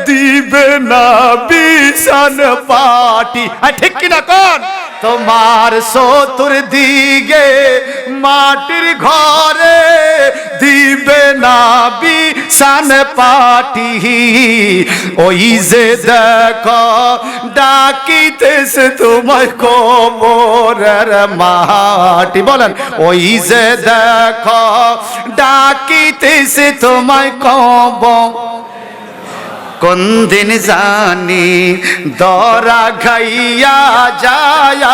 দিব দিবে না বিছান পাটি, ঠিক কিনা কোন? তোমার চতুর দিকে মাটির ঘরে দিবে না বিছান পাটি, ওই যে দেখো ডাকিতেছে তোমায় কবরের মাটি। বলেন, ওই যে দেখো ডাকিতেছে তোমায় কবর। কোন দিন জানি দরা খাইয়া যায়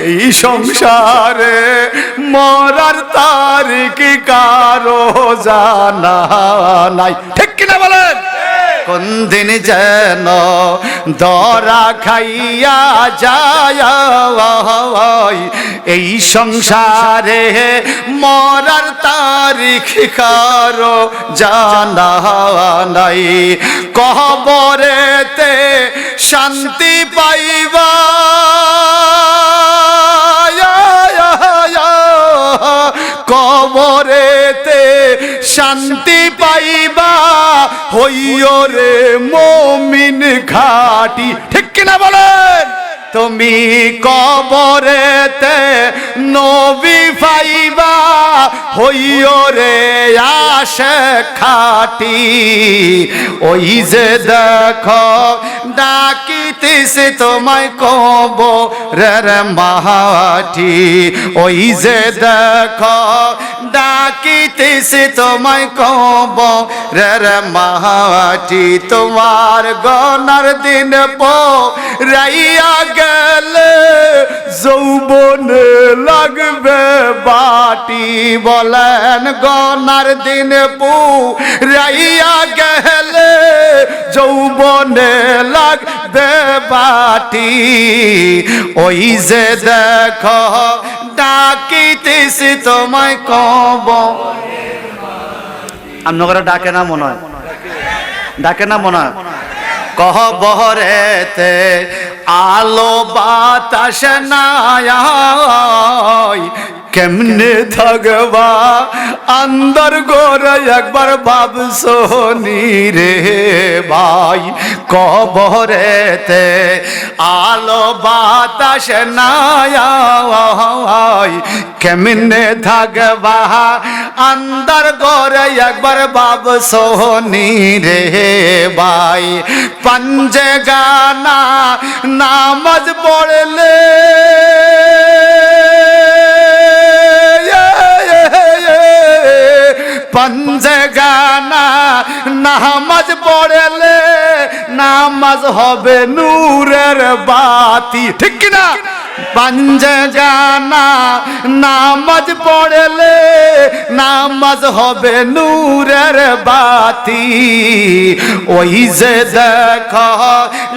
এই সংসারে মরার তারিখ কারো জানা নাই, ঠিক কিনা বলেন? কোন দিন যেন দরা খাইয়া যায় এই সংসারে মরার তারিখ কারো জানা নাই। কবরেতে শান্তি পাইবা কবরেতে শান্তি পাইবা হইও রে মুমিন খাঁটি, ঠিক কিনা বলেন? তুমি কবরেতে নবী পাইবা হইও রে আশিক খাঁটি, ওই যে দেখো ডাকিতেছে তোমায় কবরের মাটি, ওই যে দেখো ডাকিতেছে তোমায় কবরের মাটি। তোমার গনার দিন পরাইয়া গেলে যৌবনে লাগবে বাটি, বলেন গনার দিন পুরাইয়া গেলে যৌবনে লাগবে বাটি, ওই যে দেখো ডাকিতেছি তোমায় কবরের মাটি। আপনারা ডাকে না মনে হয়? ডাকে না মনে হয়? কবরেতে আলো বাতাস নাই, কেমনে থাকবা আন্দার ঘরে একবার ভাবছো নি রে ভাই? কবরেতে আলো বাতাস নাই, কেমনে থাকবা আন্দার ঘরে একবার ভাবছো নি রে ভাই? পাঞ্জে গানা নামাজ পড়লে পাঞ্জে গানা নামাজ পড়লে নামাজ হবে নূরের বাতি, ঠিক কিনা? পাঞ্জে গানা নামাজ পড়লে নামাজ হবে নূরের বাতি, ওই যে দেখো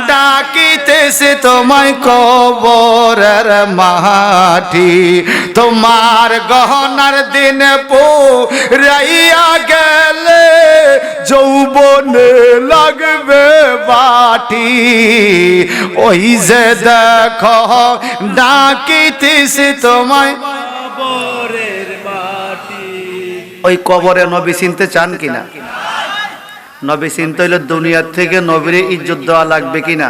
ডাকিতেছে তোমায় কবরের মাটি। তোমার গহনার দিন পুরাইয়া গেলে যৌবনে লাগবে বাটি, ওই যে দেখো ডাকিতেছে তোমায় কবরের মাটি। ওই কবরে নবী চিনতে চান কিনা? নবী চিনতে হইলে দুনিয়ার থেকে নবীর ইজ্জত দেওয়া লাগবে কিনা?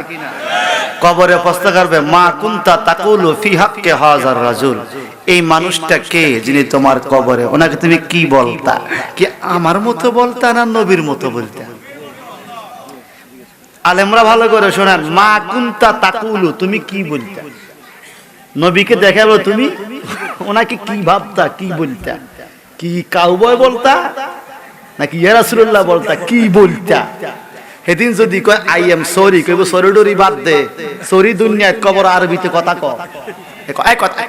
কবরে প্রশ্ন করবে, মা কুনতা তাকুলু ফি হাক্কি হাযার রাজুল, এই মানুষটা কে যিনি তোমার কবরে, ওনাকে তুমি কি বলতা? কি আমার মতো বলতা না নবীর মতো বলতা? আলেমরা ভালো করে শোনেন, মা কুনতা তাকুলু, তুমি কি বলতা? নবীকে দেখাবো তুমি ওনাকে কি ভাবতা, কি বলতা? কি কাউবয় বলতা নাকি ইয়া রাসূলুল্লাহ বলতা? কি বলতা? সেদিন যদি কয় আই এম সরি, কইব সরি ডরি বাদ দে, সরি দুনিয়ায় কবর আরবিতে কথা কয়,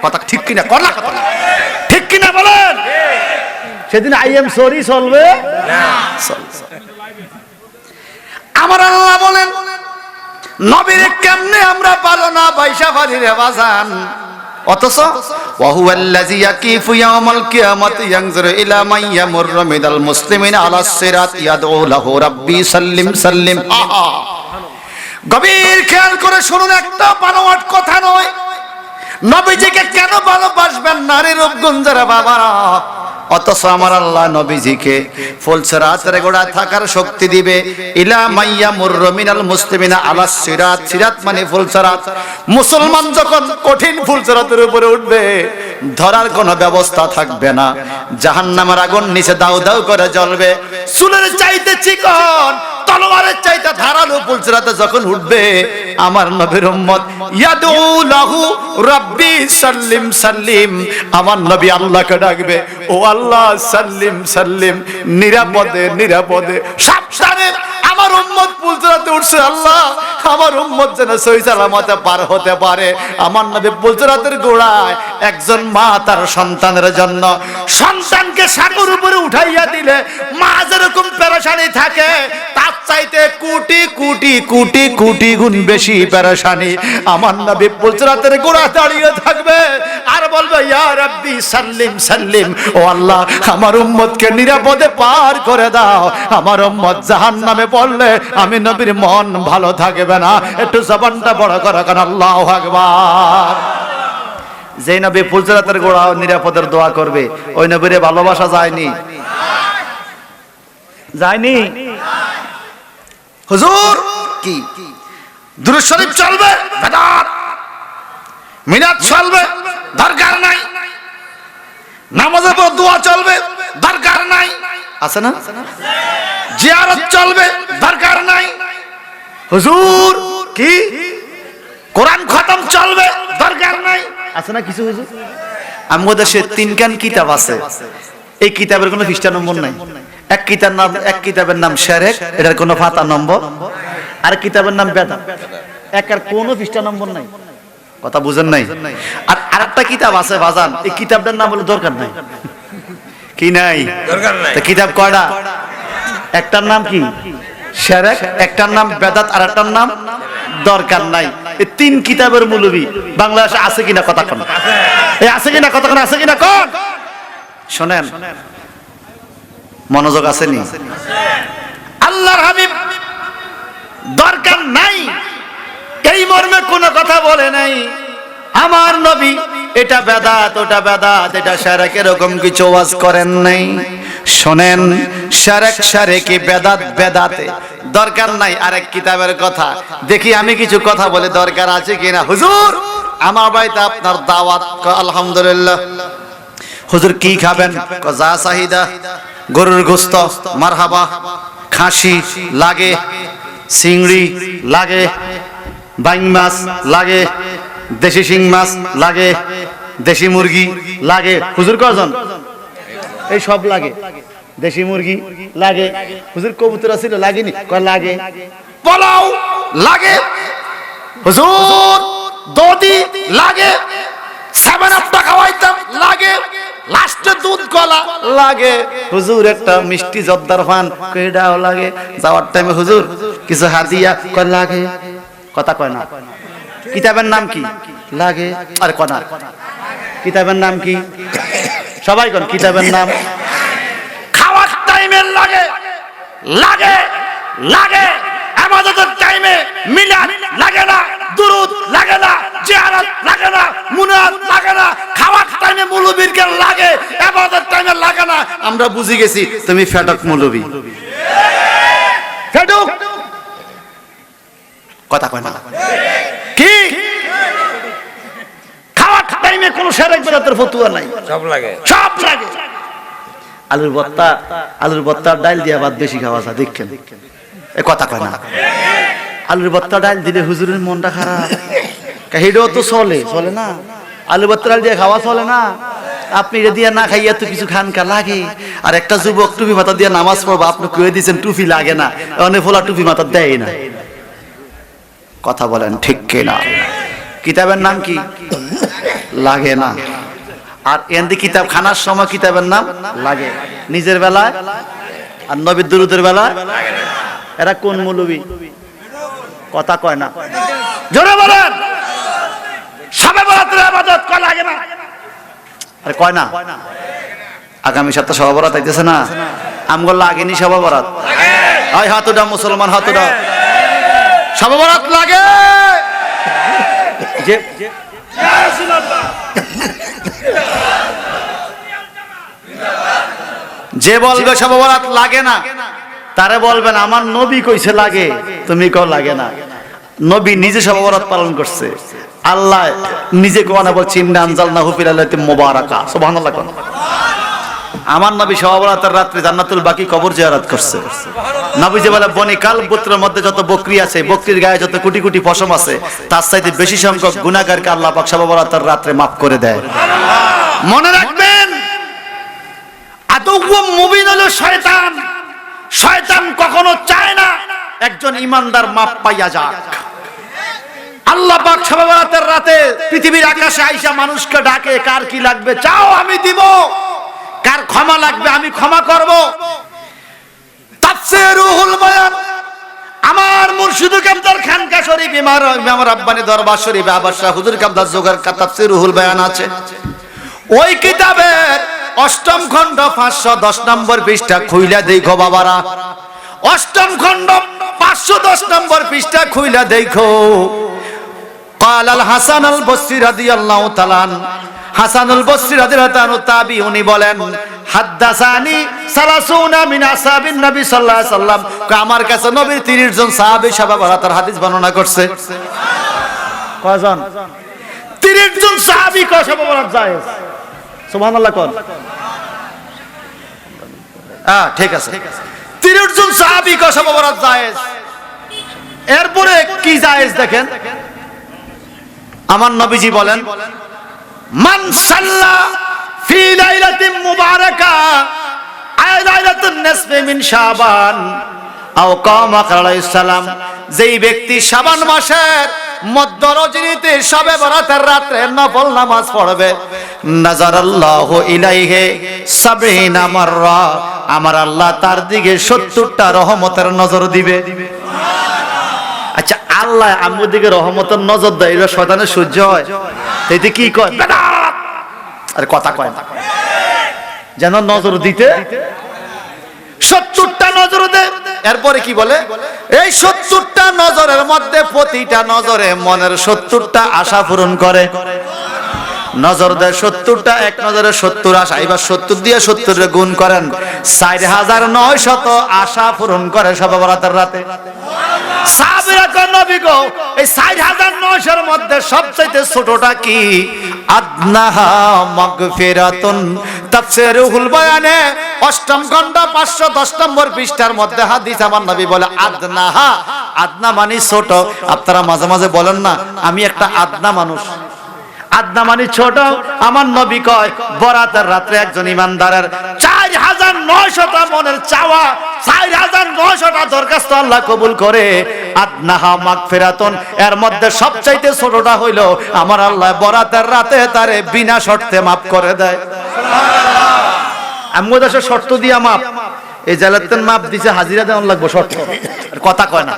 কথা ঠিক কিনা? করলা কথা ঠিক কিনা বলেন? সেদিন আই এম সরি চলবে না। আমার আল্লাহ বলেন, নবীর কেমনে আমরা পারো না বাইশা পারি রে বাজান, অথচ ওয়াহুয়াল্লাযী ইয়াকিফু ইয়াওমাল কিয়ামাতি ইয়ানজুরু ইলা মান ইয়ামুররু মিনাল মুসলিমিনা আলাস সিরাত ইয়াদউ লাহু রাব্বি সাল্লিম সাল্লিম। গভীর খেয়াল করে শুনুন, একটা বানোয়াট কথা নয়। নবীজিকে কেন ভালোবাসবেন নারী রূপগুঞ্জরা বাবারা? অথচ আমার আল্লাহ নবীজিকে ফুলসিরাতের গোড়ায় থাকার শক্তি দিবে। ইলা মাইয়া মুররু মিনাল মুসলিমিনা আলা সিরাত, সিরাত মানে ফুলসিরাত। মুসলমান যখন কঠিন ফুলসিরাতের উপরে উঠবে, ধরার কোনো ব্যবস্থা থাকবে না, জাহান্নামের আগুন নিচে দাউ দাউ করে জ্বলবে। চুলের চাইতে চিকন, তলোয়ারের চাইতে ধারালো ফুলসিরাতে যখন উঠবে, আমার নবীর উম্মত ইয়াদু লাহু রাব্বি সাল্লিম সাল্লিম, আমার নবী আল্লাহকে ডাকবে, ও আল্লাহ সাল্লিম সাল্লিম, নিরাপদে নিরাপদে সাবধানে আমার উম্মত ফুলসিরাতে উঠছে, আল্লাহ আমার উম্মত যেন সহি সালামতে পার হতে পারে। আমার নবী ফুলসিরাতের গোড়ায় একজন মা তার সন্তানের জন্য, সন্তানকে সাগর উপরে উঠাইয়া দিলে মা যেরকম পেরেশানি থাকে, তার চাইতে কোটি কোটি কোটি কোটি গুণ বেশি পেরেশানি আমার নবী ফুলসিরাতের গোড়া দাঁড়িয়ে থাকবে আর বলবে, ইয়া রাব্বি সাল্লিম সাল্লিম, ও আল্লাহ আমার উম্মতকে নিরাপদে পার করে দাও। আমার উম্মত জাহান্নামে পড়লে আমি নবীর মন ভালো থাকবে না। একটু জবানটা বড় করে কারণ আল্লাহু আকবার। যে নবী ফুলসিরাতের গোড়া নিরাপদের দোয়া করবে, ওই নবীরে ভালোবাসা যায়নি? যায়নি? হুজুর কি দুরূদ শরীফ চলবে, বেদাত, মিলাদ চলবে, দরকার নাই। নামাজের পর দোয়া চলবে, দরকার নাই, আছে না? জিয়ারত চলবে, দরকার নাই। হুজুর কি কোরআন খতম চলবে, দরকার নাই, আছে না কিছু? হুজুর আমাদের দেশে 3খান কিতাব আছে, এই কিতাবের কোনো পৃষ্ঠা নম্বর নাই। এক কিতাবের নাম শিরক, এটার কোনো পাতা নম্বর, আর কিতাবের নাম বেদাত, একার কোনো পৃষ্ঠা নম্বর নাই। কথা বুঝেন নাই? আর আরেকটা কিতাব আছে বাজান, এই কিতাবটার নাম হলো দরকার নাই। কি নাই? দরকার নাই। তো কিতাব কয়টা? একটার নাম কি? শিরক, একটার নাম বেদাত, আর একটার নাম দরকার নাই। এই 3 কিতাবের মৌলবি বাংলাদেশে আছে কিনা কথা কোন? এই আছে কিনা কথা কোন? আছে কিনা কোন? শুনেন, মনোযোগ আসেনি? আল্লাহর হাবিব দরকার নাই এই মর্মে কোনো কথা বলে নাই। আমার নবী এটা বেদাত, ওটা বেদাত, এটা শিরক, এরকম কিছু ওয়াজ করেন নাই। শুনেন, শিরক শিরকি, বেদাত বেদাতে, দরকার নাই। আরেক কিতাবের কথা দেখি আমি কিছু কথা বলে দরকার আছে কিনা। হুজুর আমার বাড়িতে আপনার দাওয়াত, আলহামদুলিল্লাহ। হুজুর কি খাবেন? যা চাহিদা, গরুর গোশত, মারহাবা, খাসি লাগে, চিংড়ি লাগে, বাইং মাছ লাগে, দেশি শিং মাছ লাগে, দেশি মুরগি লাগে। হুজুর কজন? এই সব লাগে। দেশি মুরগি লাগে। হুজুর কবুতর ছিল লাগেনি? লাগে। পোলাও লাগে। হুজুর দধি লাগে। 7 আপ খাওয়াইতাম লাগে। লাস্টে দুধ কলা লাগে। হুজুর একটা মিষ্টি জর্দার পান কইডাও লাগে। যাওয়ার টাইমে হুজুর কিছু হাদিয়া কয় লাগে। কথা কয় না। কিতাবের নাম কি? লাগে। আরে কোনা কিতাবের নাম কি? সবাই কোন কিতাবের নাম? খাওয়ার টাইমে লাগে লাগে লাগে। ইবাদতের টাইমে মিলাদ লাগে না, দুরুদ লাগে না, জিয়ারত লাগে না, মুনাত লাগে না। খাওয়ার টাইমে মুলুবিরকে লাগে, ইবাদতের টাইমে লাগে না। আমরা বুঝি গেছি তুমি ফেটক মুলুবি। ফেটক কথা কয় না কি? খাওয়ার টাইমে কোন শিরক বেদাতের ফতোয়া নাই। সব লাগে, সব লাগে। আলুর ভর্তা ডাল দিয়া ভাত বেশি খাওয়া যায় দেখেন। এ কথা কয় না। আলুর ভর্তা ডাল দিলে হুজুরের মনটা খারাপ। হেডও তো চলে চলে না। আলু ভর্তা ডাল দিয়ে খাওয়া চলে না। আপনি এটা দিয়ে না খাইয়া তো কিছু খান কা লাগে। আর একটা যুবক টুপি মাথা দিয়ে নামাজ পড়বো, আপনি কয়ে দিয়েছেন টুপি লাগে না, অনেক ফোলা টুপি মাথা দেয় না। কথা বলেন ঠিক কিনা? কিতাবের নাম কি? লাগে না। আর এন্দি কিতাব খানার সময় কিতাবের নাম লাগে। নিজের বেলায় আর নবীর দুরুদের বেলায় এরা কোন মৌলবি? কথা কয় না। জোরে বলেন। সবে বরাতের ইবাদত কয় লাগে না? আরে কয় না। আগামী সপ্তাহে সবে বরাত আইতেছে না? আমগো লাগেনি সবে বরাত? আয় হাতুডা মুসলমান হাতুডা। সবে বরাত লাগে যে ইয়া রাসূলুল্লাহ। যে বলবে শবে বরাত লাগে না, তারে বলবেন আমার নবী কইছে লাগে, তুমি কও লাগে না। নবী নিজে শবে বরাত পালন করছে, আল্লাহ নিজে কোরআনে বলছে ইন্না আনজালনাহু ফি লাইলাতিন মুবারাকা, সুবহানাল্লাহ। আমার নবী শবে বরাতের রাতে জান্নাতুল বাকি কবর জিয়ারত করছে। নবী যে বলে বনি কাল পুত্রের মধ্যে যত বকরি আছে, বকরির গায়ে যত কোটি কোটি পশম আছে, তার চাইতে বেশি সংখ্যক গুনাহগারকে আল্লাহ পাক শবে বরাতের রাতে maaf করে দেয়। মনে রাখবেন, আদুওয়ুম মুবিন হলো শয়তান। শয়তান কখনো চায় না একজন ঈমানদার maaf পাইয়া যাক। আল্লাহ পাক শবে বরাতের রাতে পৃথিবীর আকাশে আইসা মানুষকে ডাকে, কার কি লাগবে চাও আমি দিব, কার ক্ষমা লাগবে আমি ক্ষমা করব। তাফসীর রুহুল বায়ান আমার মুর্শিদ কামদার খানকা শরীফ ইমাম রাব্বানী দরবার শরীফে আবার শাহ হুজুর কামদার জোগার তাফসীর রুহুল বায়ান আছে। ওই কিতাবের ৮ম খণ্ড ৫১০ নম্বর পৃষ্ঠা খুইলা দেখো বাবারা, ৮ম খণ্ড ৫১০ নম্বর পৃষ্ঠা খুইলা দেখো। قال الحسن البصري رضي الله تعالى عنه, হাসানুল বসরি রাদিয়াল্লাহু তাআলা তাবি, উনি বলেন হাদাসানি সালাসুনা মিন আসহাবিন নবী সাল্লাল্লাহু আলাইহি সাল্লাম, আমার কাছে নবীর ৩০ জন সাহাবী শবে বরাতের হাদিস বর্ণনা করছে। কয়জন? ৩০ জন সাহাবী কয় শবে বরাত জায়েজ। সুবহানাল্লাহ কোন? ঠিক আছে, ৩০ জন সাহাবী কয় শবে বরাত জায়েজ। এরপরে কি জায়েজ দেখেন, আমার নবীজি বলেন মান সাল্লা ফি লাইলাতিন মুবারাকা আয় লাইলাতুন নিসফি মিন শাবান আও কামা আলাইহিস সালাম, যেই ব্যক্তি শাবান মাসের মধ্য রজনীতে শবে বরাতের রাতে নফল নামাজ পড়বে, নাযারাল্লাহু ইলাইহি ৭০ মাররা, আমার আল্লাহ তার দিকে ৭০টা রহমতের নজর দিবে। আচ্ছা, আল্লাহ আমার দিকে রহমতের নজর দেয়, এটা শয়তানের সহ্য হয়? এতে কি কয়? আরে কথা কয় না, যেন নজর দিতে ৭০টা নজর দেয়। এরপরে কি বলে, এই ৭০টা নজরের মধ্যে প্রতিটা নজরে মনের ৭০টা আশা পূরণ করে। নজর দেয় ৭০টা, এক নজরে ৭০ আশা। এবার ৭০ দিয়ে ৭০ এর গুণ করেন, ৪৯০০ আশা পূরণ করে শবে বরাতের রাতে। সাহাবীরা কয় নবী গো, এই ৪৯০০ এর মধ্যে সবচেয়ে ছোটটা কি? আদনাহা মাগফিরাতুন। তাফসীর রুহুল বায়ানে ৮ম খণ্ড ৫১০ নম্বর পৃষ্ঠার মধ্যে হাদিস আমার নবী বলে আদনাহা, আদনা মানে ছোট। আপনারা মাঝে মাঝে বলেন না আমি একটা আদনা মানুষ, আদনা মানে ছোট। আমার নবী কয় বরাতের রাতে একজন ইমানদারের ৪৯০০টা মনের চাওয়া, ৪৯০০টা দরখাস্ত আল্লাহ কবুল করে। আদনাহা মাগফিরাতুন, এর মধ্যে সবচাইতে ছোটটা হইল আমার আল্লাহ বরাতের রাতে তারে বিনা শর্তে মাফ করে দেয়। আমি দেশে শর্ত দিয়া মাপ, এই জালাতেন মাপ দিছে, হাজিরা দেওয়ান লাগবো শর্ত, কথা কয় না।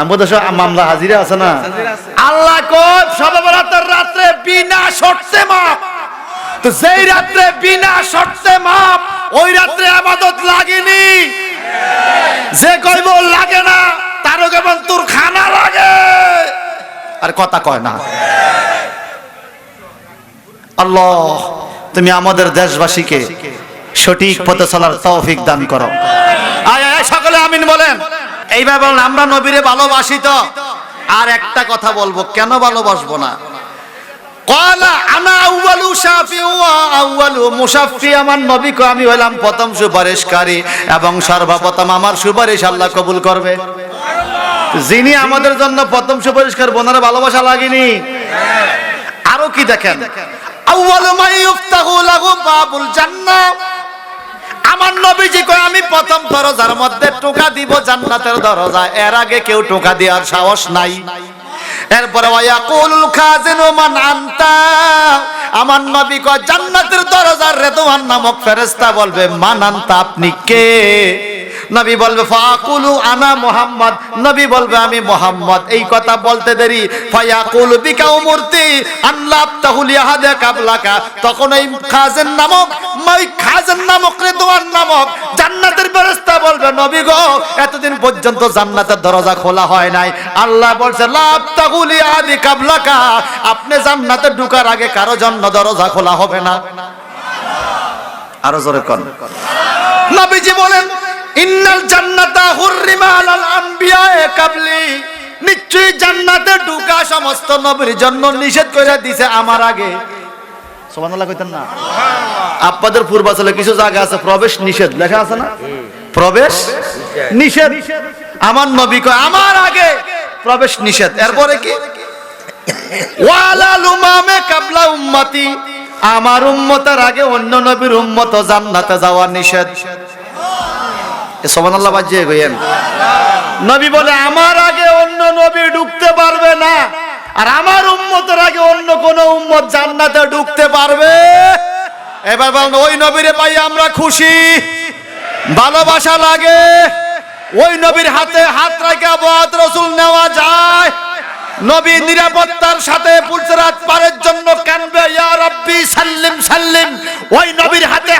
আমাদের মামলা হাজিরা আছে না, আল্লাহ কয় শবে বরাতের রাতে বিনা শর্তে মাপ। তো যেই রাতে বিনা শর্তে মাপ, ওই রাতে ইবাদত লাগেনি। যে কইব লাগে না, তারও কেবল তোর খানা লাগে, আর কথা কয় না। আল্লাহ তুমি আমাদের দেশবাসীকে সঠিক পথে চলার তৌফিক দান করো। আয় আয় সকলে আমিন বলেন। এইভাবে বলেন আমরা নবীরে ভালোবাসি তো। আর একটা কথা বলবো, কেন ভালোবাসবো না? ক্বালা আনা আউয়ালু শাফি ওয়া আউয়ালু মুশাফফি, আমার নবী কয় আমি হলাম প্রথম সুপারিশকারী এবং সর্বপ্রথম আমার সুপারিশ আল্লাহ কবুল করবে। যিনি আমাদের জন্য প্রথম সুপারিশকারী, বোনারে ভালোবাসা লাগেনি? আরো কি দেখেন, আউয়ালু মা ইফতাহু লাহু বাবুল জান্নাহ, আমার নবীজি কয় আমি প্রথম দরজার মধ্যে টোকা দিব জান্নাতের দরজা, এর আগে কেউ টোকা দেওয়ার সাহস নাই। এরপরে ওয়ায়াকুলুল খাজিনু মান আনতা, আমার নবী কয় জান্নাতের দরজার রেদওয়ান নামক ফেরেশতা বলবে মান আনতা, আপনি কে? নবী বলবে ফাকুলু আনা মুহাম্মদ, নবী বলবে আমি মুহাম্মদ। এই কথা বলতে দেরি ফায়াকুলু বিকা উমরতি আল্লাহ তাহুল ইয়াহাদা কাবলাকা, তখন এই খাজেন নামক রেদওয়ান নামক জান্নাতের ফেরেশতা বলবে নবী গো এতদিন পর্যন্ত জান্নাতের দরজা খোলা হয় নাই। আল্লাহ বলছে লা তাহুল ইয়াহাদি কাবলাকা, আপনি জান্নাতে ঢোকার আগে কারো জন্য দরজা খোলা হবে না। আরো জোরে কোন। নবীজি বলেন ইন্নাল জান্নাতা হুররিমা আলাল আনবিয়া কাবলি, নিশ্চয়ই জান্নাতে ঢোকা সমস্ত নবীর জন্য নিষেধ করে দিয়েছে আমার আগে। সুবহানাল্লাহ কইতেন না? আপনাদের পূর্বাচলে কিছু জায়গা আছে প্রবেশ নিষেধ লেখা আছে না, প্রবেশ নিষেধ। আমার নবী কয় আমার আগে প্রবেশ নিষেধ। এরপরে কি ওয়ালা লুমামে কাবলা উম্মতি, আমার উম্মতের আগে অন্য নবীর উম্মত জান্নাতে যাওয়া নিষেধ। সুবহানাল্লাহ বাজিয়ে কইেন। নবী বলে আমার আগে অন্য নবী ঢুকতে পারবে না, আর আমার উম্মতের আগে অন্য কোন উম্মত জান্নাতে ঢুকতে পারবে। এবার বলেন ওই নবীরে পাই আমরা খুশি, ভালোবাসা লাগে। ওই নবীর হাতে হাত রেখে বয়াত রাসূল নেওয়া যায়। নবী নিরাপত্তার সাথে পুলসরাত পারের জন্য কানবে ইয়া রাব্বি সাল্লিম সাল্লিম। ওই নবীর হাতে